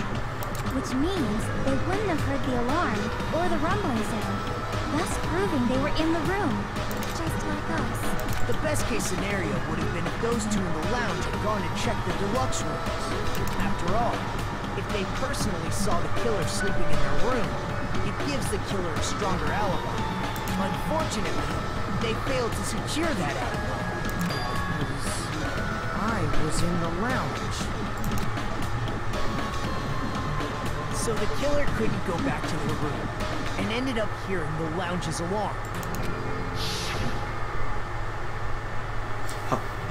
Which means they wouldn't have heard the alarm or the rumbling sound, thus proving they were in the room, just like us. The best case scenario would have been if those two in the lounge had gone and checked the deluxe rooms. After all, if they personally saw the killer sleeping in their room, it gives the killer a stronger alibi. Unfortunately, they failed to secure that alibi. I was in the lounge. So the killer couldn't go back to the room, and ended up hearing the lounge's alarm.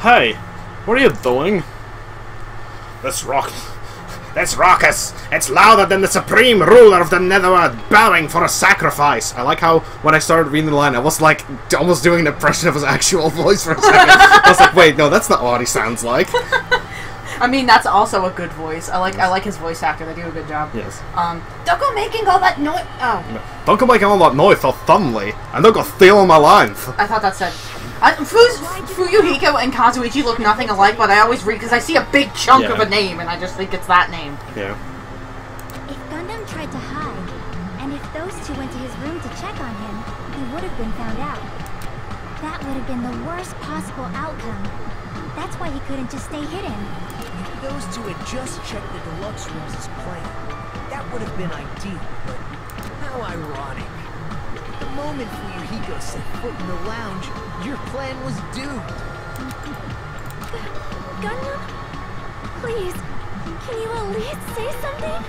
Hey, what are you doing? That's raucous. It's louder than the supreme ruler of the Netherworld bowing for a sacrifice. I like how when I started reading the line, I was like almost doing an impression of his actual voice for a second. I was like, wait, no, that's not what he sounds like. I mean, that's also a good voice. I like his voice actor. They do a good job. Yes. Don't go making all that noise. Oh. Don't go making all that noise so thumbly, and don't go stealing my lines. I thought that said. Fuyuhiko and Kazuichi look nothing alike, but I always read because I see a big chunk of a name, and I just think it's that name. Yeah. If Gundam tried to hide, and if those two went to his room to check on him, he would have been found out. That would have been the worst possible outcome. That's why he couldn't just stay hidden. If those two had just checked the deluxe rooms as planned, that would have been ideal, but how ironic. The moment Fuyuhiko set foot in the lounge, your plan was doomed. Gundam? Please, can you at least say something?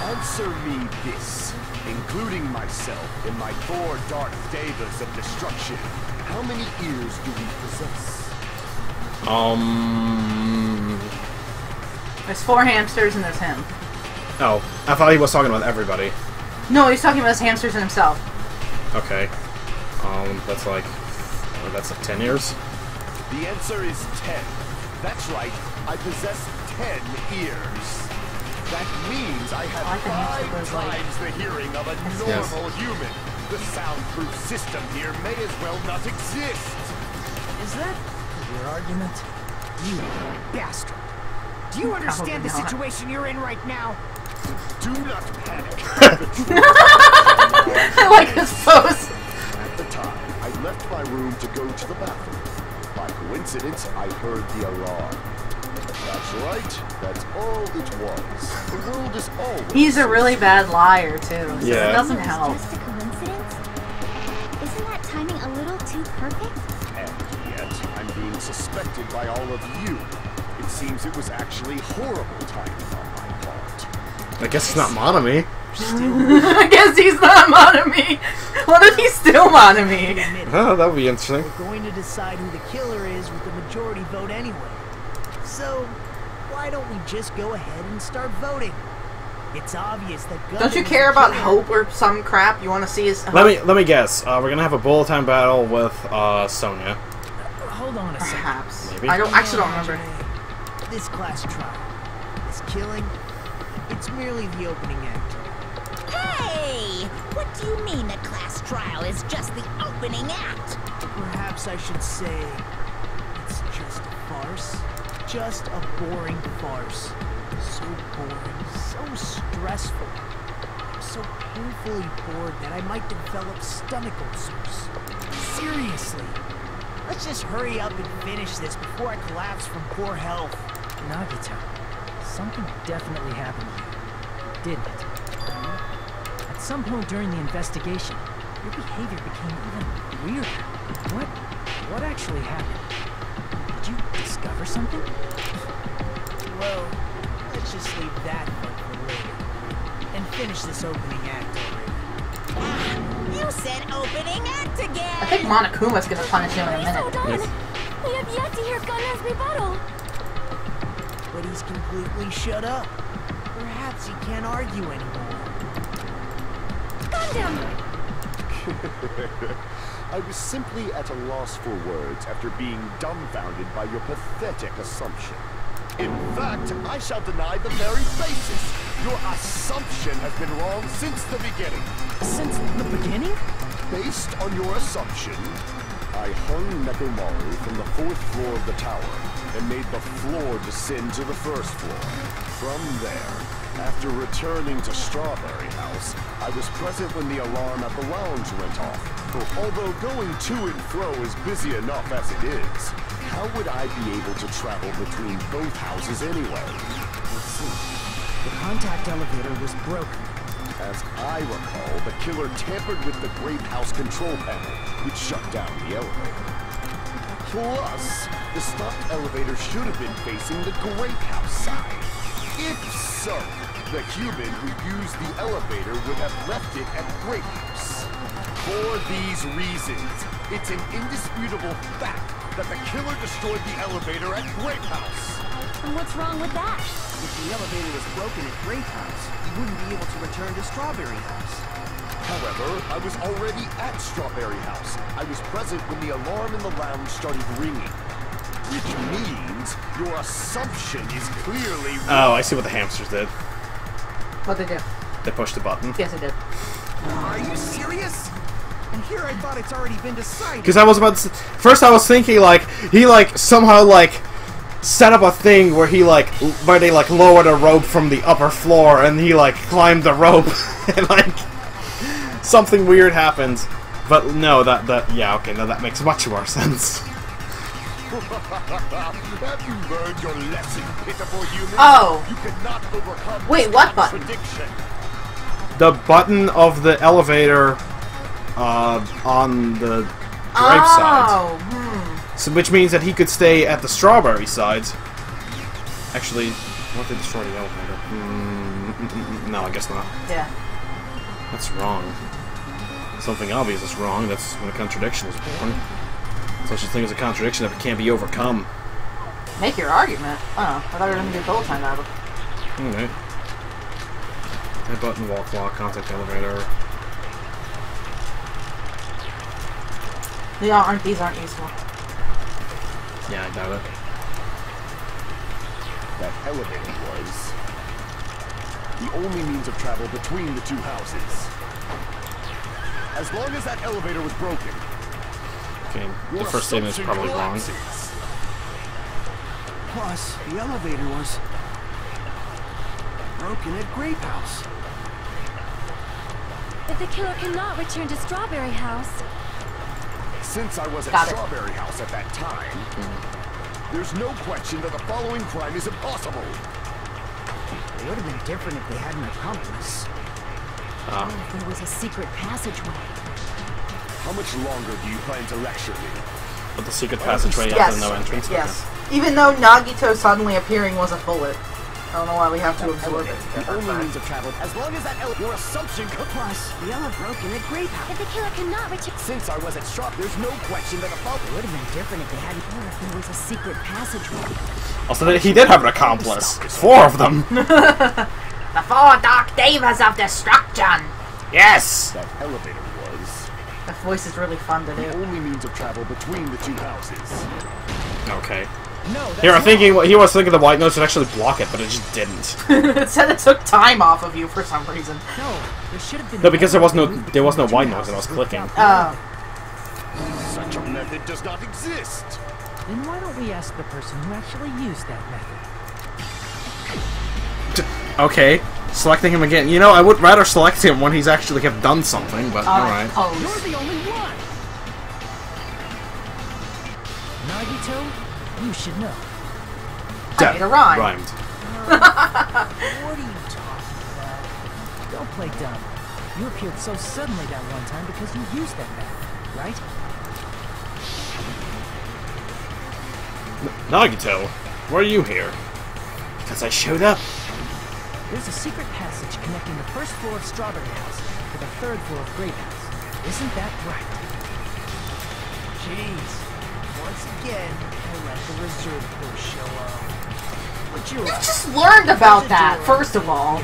Answer me this, including myself in my 4 Darth Devas of destruction. How many ears do we possess? There's 4 hamsters and there's him. Oh, I thought he was talking about everybody. No, he's talking about his hamsters and himself. Okay. That's like 10 ears? The answer is 10. That's right, I possess 10 ears. That means I have 5 times the hearing of a normal human. The soundproof system here may as well not exist. Is that your argument? You bastard. Do you understand the situation you're in right now? Do not panic. I like his pose. At the time, I left my room to go to the bathroom. By coincidence, I heard the alarm. That's right. That's all it was. The world is always... He's a really bad liar, too. So yeah. It doesn't help. Just a coincidence? Isn't that timing a little too perfect? And yet, I'm being suspected by all of you. It seems it was actually horrible timing on my part. I guess it's not Monami. I guess he's not Monami. What if he's still Monami? Oh, that would be interesting. We're going to decide who the killer is with the majority vote anyway. So, why don't we just go ahead and start voting? It's obvious that Gundam Don't you care about hope or some crap? You want to see his hope? Let me guess. We're gonna have a bullet time battle with Sonya. Hold on a second. Perhaps. Maybe. I actually don't remember. This class trial, this killing, it's merely the opening act. Hey! What do you mean the class trial is just the opening act? Perhaps I should say it's just a farce. Just a boring farce. So boring, so stressful. I'm so painfully bored that I might develop stomach ulcers. Seriously. Let's just hurry up and finish this before I collapse from poor health. Nagito, something definitely happened here, didn't it? At some point during the investigation, your behavior became even weirder. What actually happened? Did you discover something? Well, let's just leave that one for later. And finish this opening act already. You said opening act again! I think Monokuma's gonna punish him in a minute. Hold on. We have yet to hear Gundam's rebuttal. But he's completely shut up. Perhaps he can't argue anymore. Gundam! I was simply at a loss for words after being dumbfounded by your pathetic assumption. In fact, I shall deny the very basis. Your assumption has been wrong since the beginning. Since the beginning? Based on your assumption, I hung Mechamaru from the 4th floor of the tower and made the floor descend to the 1st floor. From there, after returning to Strawberry House, I was present when the alarm at the lounge went off. Although going to and fro is busy enough as it is, how would I be able to travel between both houses anyway? Let's see. The contact elevator was broken. As I recall, the killer tampered with the Grape House control panel, which shut down the elevator. Plus, the stopped elevator should have been facing the Grape House side. If so, the human who used the elevator would have left it at Grape House. For these reasons, it's an indisputable fact that the killer destroyed the elevator at Grape House. And what's wrong with that? If the elevator was broken at Grape House, you wouldn't be able to return to Strawberry House. However, I was already at Strawberry House. I was present when the alarm in the lounge started ringing. Which means your assumption is clearly wrong. Oh, I see what the hamsters did. What'd they do? They pushed the button. Yes, they did. Are you serious? And here I thought it's already been decided. Because I was about to... First I was thinking, like, he, like, somehow, like, set up a thing where he, like, where they, like, lowered a rope from the upper floor and he, like, climbed the rope and, like, something weird happened. But no, yeah, okay, no, that makes much more sense. Have you learned your lesson, pitiful human? Oh. You cannot overcome Wait, what button? contradiction. The button of the elevator on the grape side. So, which means that he could stay at the strawberry side. Actually, what did destroy the elevator? No, I guess not. Yeah. That's wrong. Something obvious is wrong. That's when a contradiction is born. Such a thing as a contradiction that can't be overcome. Make your argument. Oh, I thought you were going to do bullet time out of it. Alright. Head button, wall clock, contact elevator. These aren't useful. Yeah, I doubt it. That elevator was the only means of travel between the two houses. As long as that elevator was broken, Okay, the first statement is probably wrong. Plus, the elevator was broken at Grape House. If the killer cannot return to Strawberry House... Since I was at Strawberry House at that time, there's no question that the following crime is impossible. It would have been different if they had an accomplice. If there was a secret passageway. How much longer do you plan to lecture me? But the secret passageway has no entrance? Yes. Even though Nagito suddenly appearing was a bullet. I don't know why we have to absorb it. The only means of travel, as long as that your assumption could. Plus, the elevator broken at Grape House. If the killer cannot return... Since I was at Strawberry, there's no question that It would have been different if they hadn't. Or if there was a secret passageway. Also, he did have an accomplice. 4 of them. The 4 Dark Devas of Destruction! Yes! That elevator was That voice is really fun to the do. only means of travel between the two houses. Okay. No, that's Here, I'm wrong. thinking he was thinking the white noise would actually block it, but it just didn't. It said it took time off of you for some reason. No, there should have been. No, because there was no white noise when I was clicking. Oh. Such a method does not exist. Then why don't we ask the person who actually used that method? Okay, selecting him again. You know, I would rather select him when he's actually have done something, but alright. You're the only one. Nagito, you should know. I made a rhyme. Rhymed. What are you talking about? Don't play dumb. You appeared so suddenly that one time because you used that method, right? Nagito, why are you here? Because I showed up. There's a secret passage connecting the first floor of Strawberry House to the 3rd floor of Grape House. Isn't that right? Jeez. Once again, I let the reserve crew show up. But You just learned about that, first of all.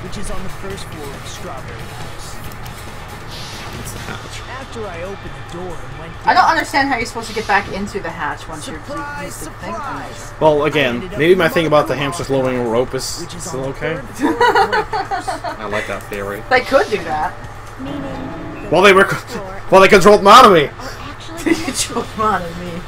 Which is on the 1st floor of Strawberry House. What's the hatch? After I opened the door and went I don't understand how you're supposed to get back into the hatch once you're Surprise, used to thing. surprise! Well, again, maybe my thing about the hamsters lowering a rope is still okay. I like that theory. They could do that. Meaning Well, they controlled Nanami. They controlled Nanami.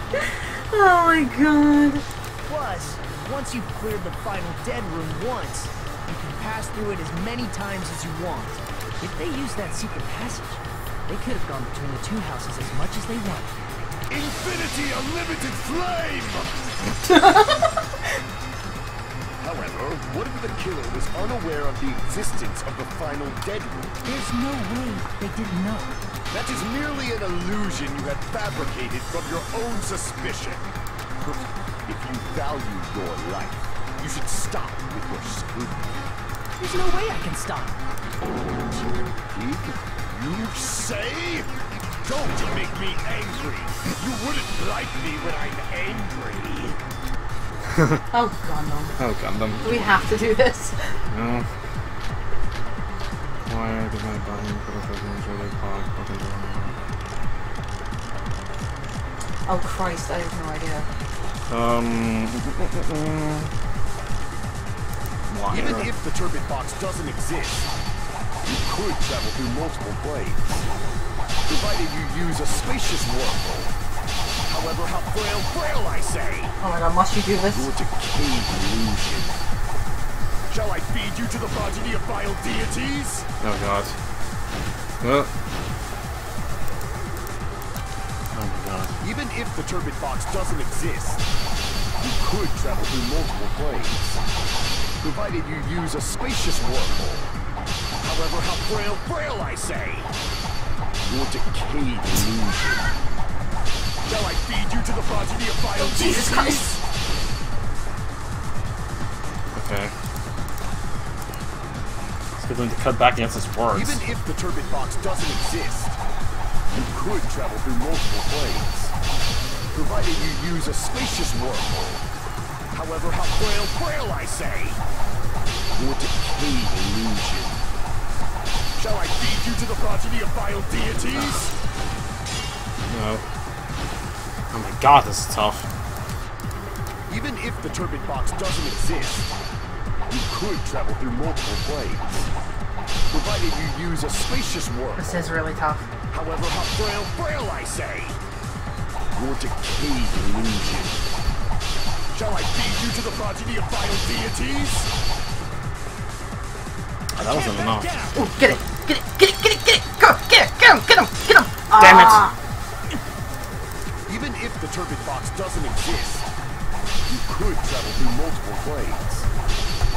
Oh my god. Plus, once you've cleared the final dead room once, you can pass through it as many times as you want. If they used that secret passage, they could have gone between the two houses as much as they wanted. Infinity Unlimited Flame! However, what if the killer was unaware of the existence of the final dead room? There's no way they didn't know. That is merely an illusion you had fabricated from your own suspicion. If you value your life, you should stop with your scrutiny. There's no way I can stop. You say? Don't make me angry. You wouldn't like me when I'm angry. Oh Gundam. Oh, Gundam. We have to do this. No. Why did my button put up against really hot? Oh Christ, I have no idea. Even if the turbid box doesn't exist, you could travel through multiple planes, provided you use a spacious wormhole. However, how frail I say! Oh my god, must you do this? Your decayed illusion. Shall I feed you to the progeny of vile deities? Oh god. Well. Oh my god. Even if the turbid box doesn't exist, you could travel through multiple planes, provided you use a spacious wormhole. However, how frail I say! Your decayed illusion. Shall I feed you to the progeny of vile Jesus Christ! Okay. Let's get them to cut back against his words. Even if the turbid box doesn't exist, you could travel through multiple planes, provided you use a spacious wormhole. However, how frail I say! Your decayed illusion. Shall I feed you to the progeny of vile deities? No. Oh my god, this is tough. Even if the turbid box doesn't exist, you could travel through multiple planes, provided you use a spacious wormhole. This is really tough. However, how frail I say! Your decayed illusion. Shall I feed you to the progeny of vile deities? Oh, that wasn't enough. Ooh, get it! Get it! Get it! Get it! Get it! Go! Get it! Get him! Get him! Get him! Damn it! Even if the turbid box doesn't exist, you could travel through multiple planes,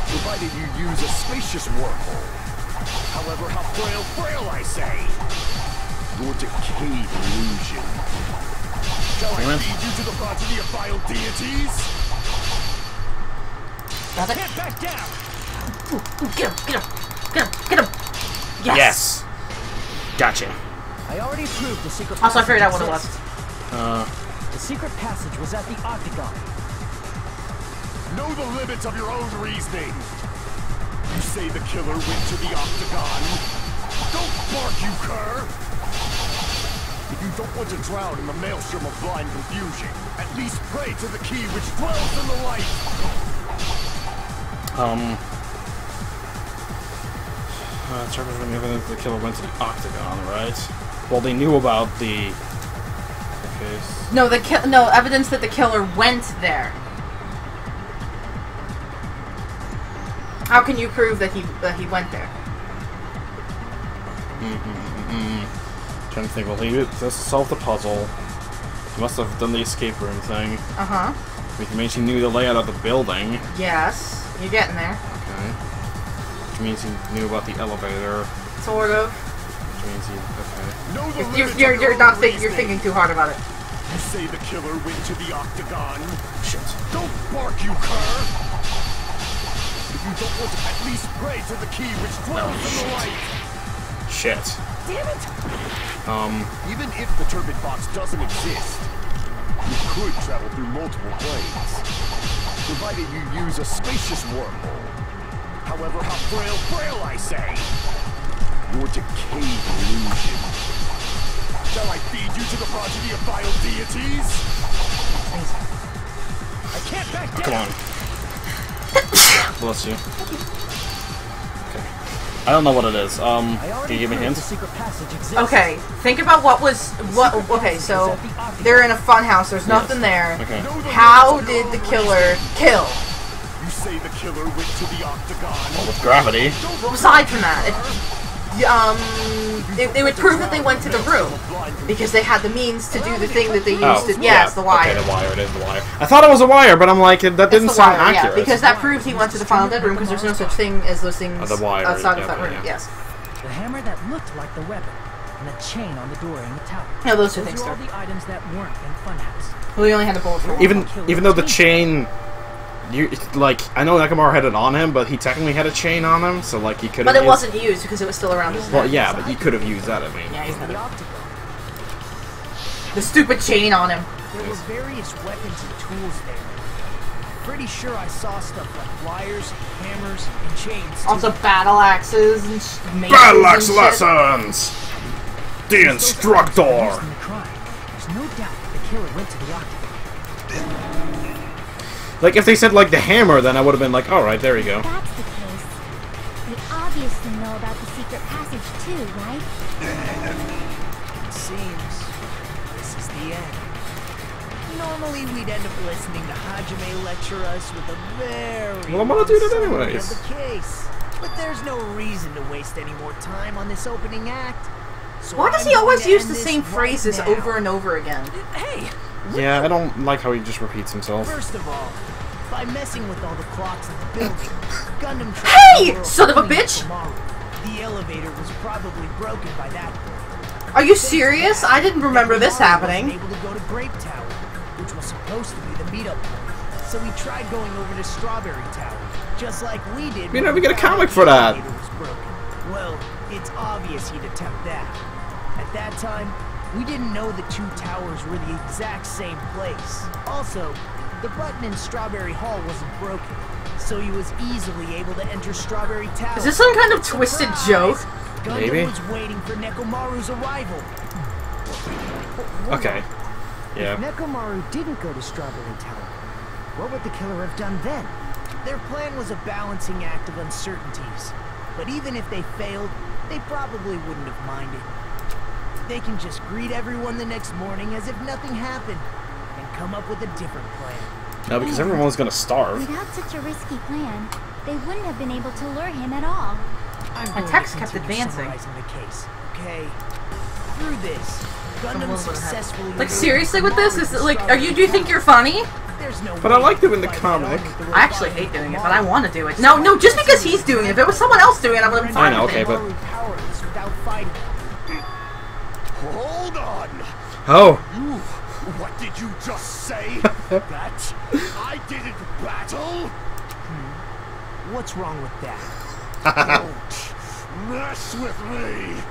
provided you use a spacious wormhole. However, how frail I say! Your decayed illusion. Shall I feed you to the progeny of vile deities? Got it? Get back down! Ooh, get him! Get him! Get him! Get him! Yes! Gotcha. I already proved the secret Also, I figured out what it exists. was. The secret passage was at the Octagon. Know the limits of your own reasoning. You say the killer went to the Octagon. Don't bark, you cur! If you don't want to drown in the maelstrom of blind confusion, at least pray to the key which dwells in the light! Interpreting evidence the killer went to the Octagon, right? Well, they knew about the case. No, no evidence that the killer went there. How can you prove that he went there? Trying to think. Well, he just solved the puzzle. He must have done the escape room thing. Uh-huh. Which means he knew the layout of the building. Yes, you're getting there. Okay. Which means he knew about the elevator. Sort of. Which means he. Okay. Know the limits You're of not your thinking. You're reasoning. thinking too hard about it. You say the killer went to the Octagon. Shit. Don't bark, you cur! If you don't want to at least pray to the key which dwells in the light! Shit. Damn it! Even if the turbid box doesn't exist, you could travel through multiple planes, provided you use a spacious wormhole. However, how frail I say! Your decayed illusion. Shall I feed you to the progeny of vile deities? I can't back down. Come on. Bless you. Okay. I don't know what it is. Can you give me hints? Okay, think about okay, so they're in a fun house, there's nothing there. Okay. How did the killer kill? You say the killer went to the octagon. Well, with gravity. Aside from that, it would prove that they went to the room because they had the means to do the thing that they used to. Yes, the wire. Okay, the wire. It is the wire. I thought it was a wire, but I'm like, that didn't sound accurate. Yeah, because that proves he went to the final dead room because there's no such thing as those things the wire, outside of that room. Yes. The hammer that looked like the weapon, and a chain on the door in the tower. Yeah, those two things. Those are all the items that weren't in Funhouse. Well, we only had the bullet for one. Even though the chain. I know Mechamaru had it on him, but he technically had a chain on him, so like he could have. But it wasn't used because it was still around his neck. Well, yeah, but he could have used that. I mean, yeah, he could have. The stupid chain on him. There were various weapons and tools there. Pretty sure I saw stuff like wires, hammers, and chains. Also, battle axes and maces battle axe and lessons. The instructor. There's no doubt the killer went to the octagon. Like, if they said, like, the hammer, then I would have been like, alright, there you go. That's the case. They obviously know about the secret passage too, right? It seems this is the end. Normally we'd end up listening to Hajime lecture us with a very Well, I'm gonna do that summary anyways. of the case. But there's no reason to waste any more time on this opening act. So why does he always use the same phrases over and over again? Hey! Yeah, I don't like how he just repeats himself. First of all, by messing with all the clocks in the building, Gundam Hey! Son of a bitch! The elevator was probably broken by that point. Are you serious? I didn't remember this happening. Able to go to Grape Tower, which was supposed to be the meetup point. So he tried going over to Strawberry Tower, just like we did. You never get a comic for that. Well, it's obvious he'd attempt that. At that time, we didn't know the two towers were the exact same place. Also, the button in Strawberry Hall wasn't broken, so he was easily able to enter Strawberry Tower. Is this some kind of twisted joke? Maybe. Gundam was waiting for Nekomaru's arrival. Okay. Yeah. If Nekomaru didn't go to Strawberry Tower, what would the killer have done then? Their plan was a balancing act of uncertainties. But even if they failed, they probably wouldn't have minded. They can just greet everyone the next morning as if nothing happened, and come up with a different plan. No, because everyone's gonna starve. Without such a risky plan, they wouldn't have been able to lure him at all. My text kept advancing. Summarizing the case, okay? Through this, Gundam successfully. Like seriously, with this, is it like, do you think you're funny? But I like doing the comic. I actually hate doing it, but I want to do it. No, just because he's doing it. If it was someone else doing it, I would have been fine. I know, with okay, it. but. Hold on. Oh. What did you just say? That I didn't battle? What's wrong with that? Don't mess with me!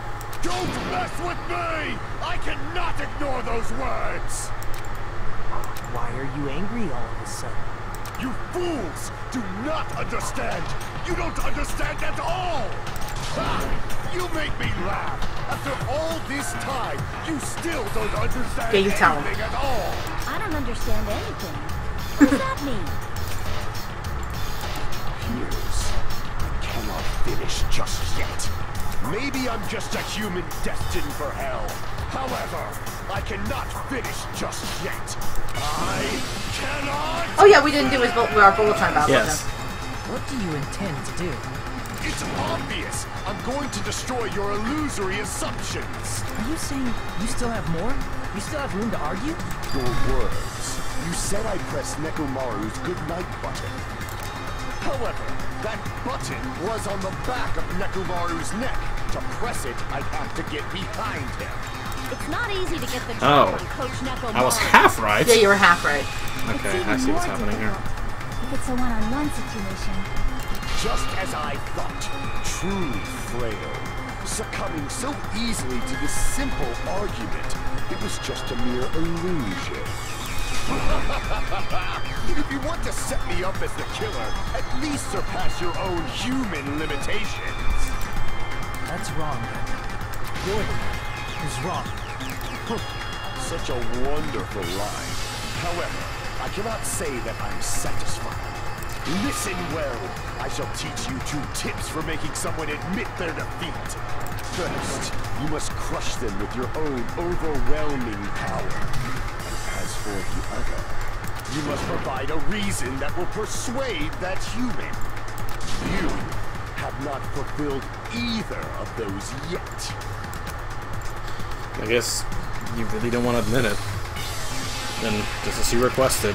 Don't mess with me! I cannot ignore those words! Why are you angry all of a sudden? You fools do not understand! You don't understand at all! Ha! You make me laugh! After all this time, you still don't understand anything at all! I don't understand anything. What does that mean? Here's... I cannot finish just yet. Maybe I'm just a human destined for hell. However, I cannot finish just yet. I cannot... Oh yeah, we didn't do our bullet time battle. Yes. What do you intend to do? It's obvious. I'm going to destroy your illusory assumptions. Are you saying you still have more? You still have room to argue? Your words. You said I pressed Nekomaru's goodnight button. However, that button was on the back of Nekomaru's neck. To press it, I'd have to get behind him. It's not easy to get the job on Coach Nekomaru. I was half right. Yeah, you were half right. Okay, I see what's happening here. If it's a one-on-one situation. Just as I thought, truly frail, succumbing so easily to this simple argument, it was just a mere illusion. If you want to set me up as the killer, at least surpass your own human limitations. That's wrong. Gordon is wrong. Such a wonderful line. However, I cannot say that I'm satisfied. Listen well. I shall teach you 2 tips for making someone admit their defeat. First, you must crush them with your own overwhelming power. And as for the other, you must provide a reason that will persuade that human. You have not fulfilled either of those yet. I guess you really don't want to admit it. Then, just as you requested,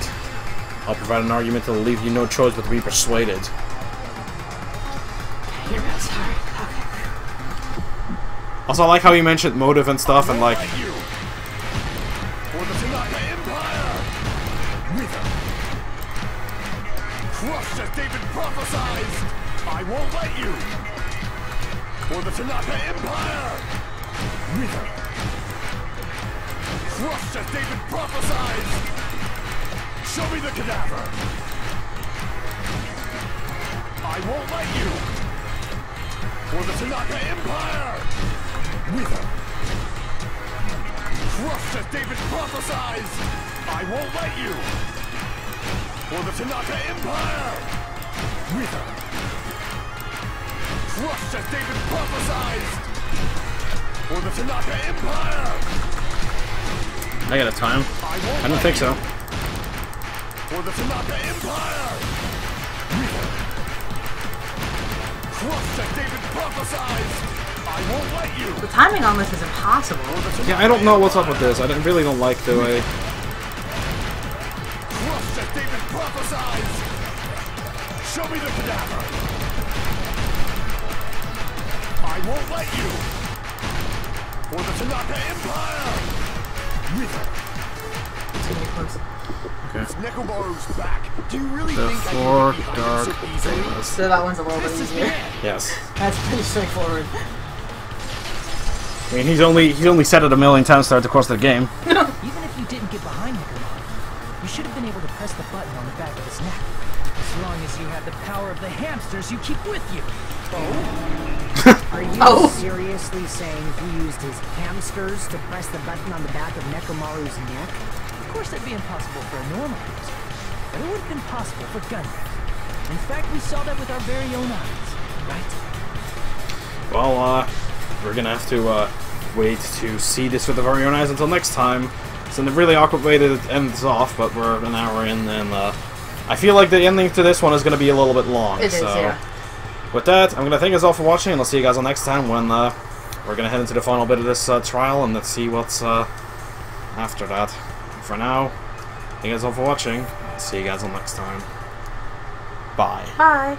I'll provide an argument that will leave you no choice but to be persuaded. You're real sorry. Okay. Also, I like how you mentioned motive and stuff, and like... For the Tanaka Empire! Wither! Crushed as David prophesies! I won't let you! For the Tanaka Empire! Wither! Crushed as David prophesies! Show me the cadaver! I won't let you! For the Tanaka Empire! Wither! Crushed as David prophesies! I won't let you! For the Tanaka Empire! Wither! Crushed as David prophesies! For the Tanaka Empire! I got a time. I don't think so. For the Tanaka Empire! Crushed as David prophesies! I won't let you! The timing on this is impossible. Yeah, I don't know what's up with this. I really don't like the way... Crushed as David prophesies! Show me the cadaver! I won't let you! For the Tanaka Empire! Wither! Okay. Nekomaru's back. Do you really The think 4 I can dark so easily? things. So that one's a little bit easier. Yes. That's pretty straightforward. I mean, he's only said it a million times throughout the course of the game. Even if you didn't get behind Nekomaru, you should have been able to press the button on the back of his neck. As long as you had the power of the hamsters you keep with you. Are you Oh. seriously saying he used his hamsters to press the button on the back of Nekomaru's neck? Of course that'd be impossible for a normal hamster, but it would have been possible for Gundam. In fact, we saw that with our very own eyes, right? Well, we're gonna have to wait to see this with our very own eyes until next time. It's in a really awkward way that it ends off, but we're an hour in, and I feel like the ending to this one is gonna be a little bit long. It is, so. yeah. With that, I'm gonna thank you guys all for watching, and I'll see you guys all next time when we're gonna head into the final bit of this trial, and let's see what's after that. For now, thank you guys all for watching. See you guys all next time. Bye. Bye.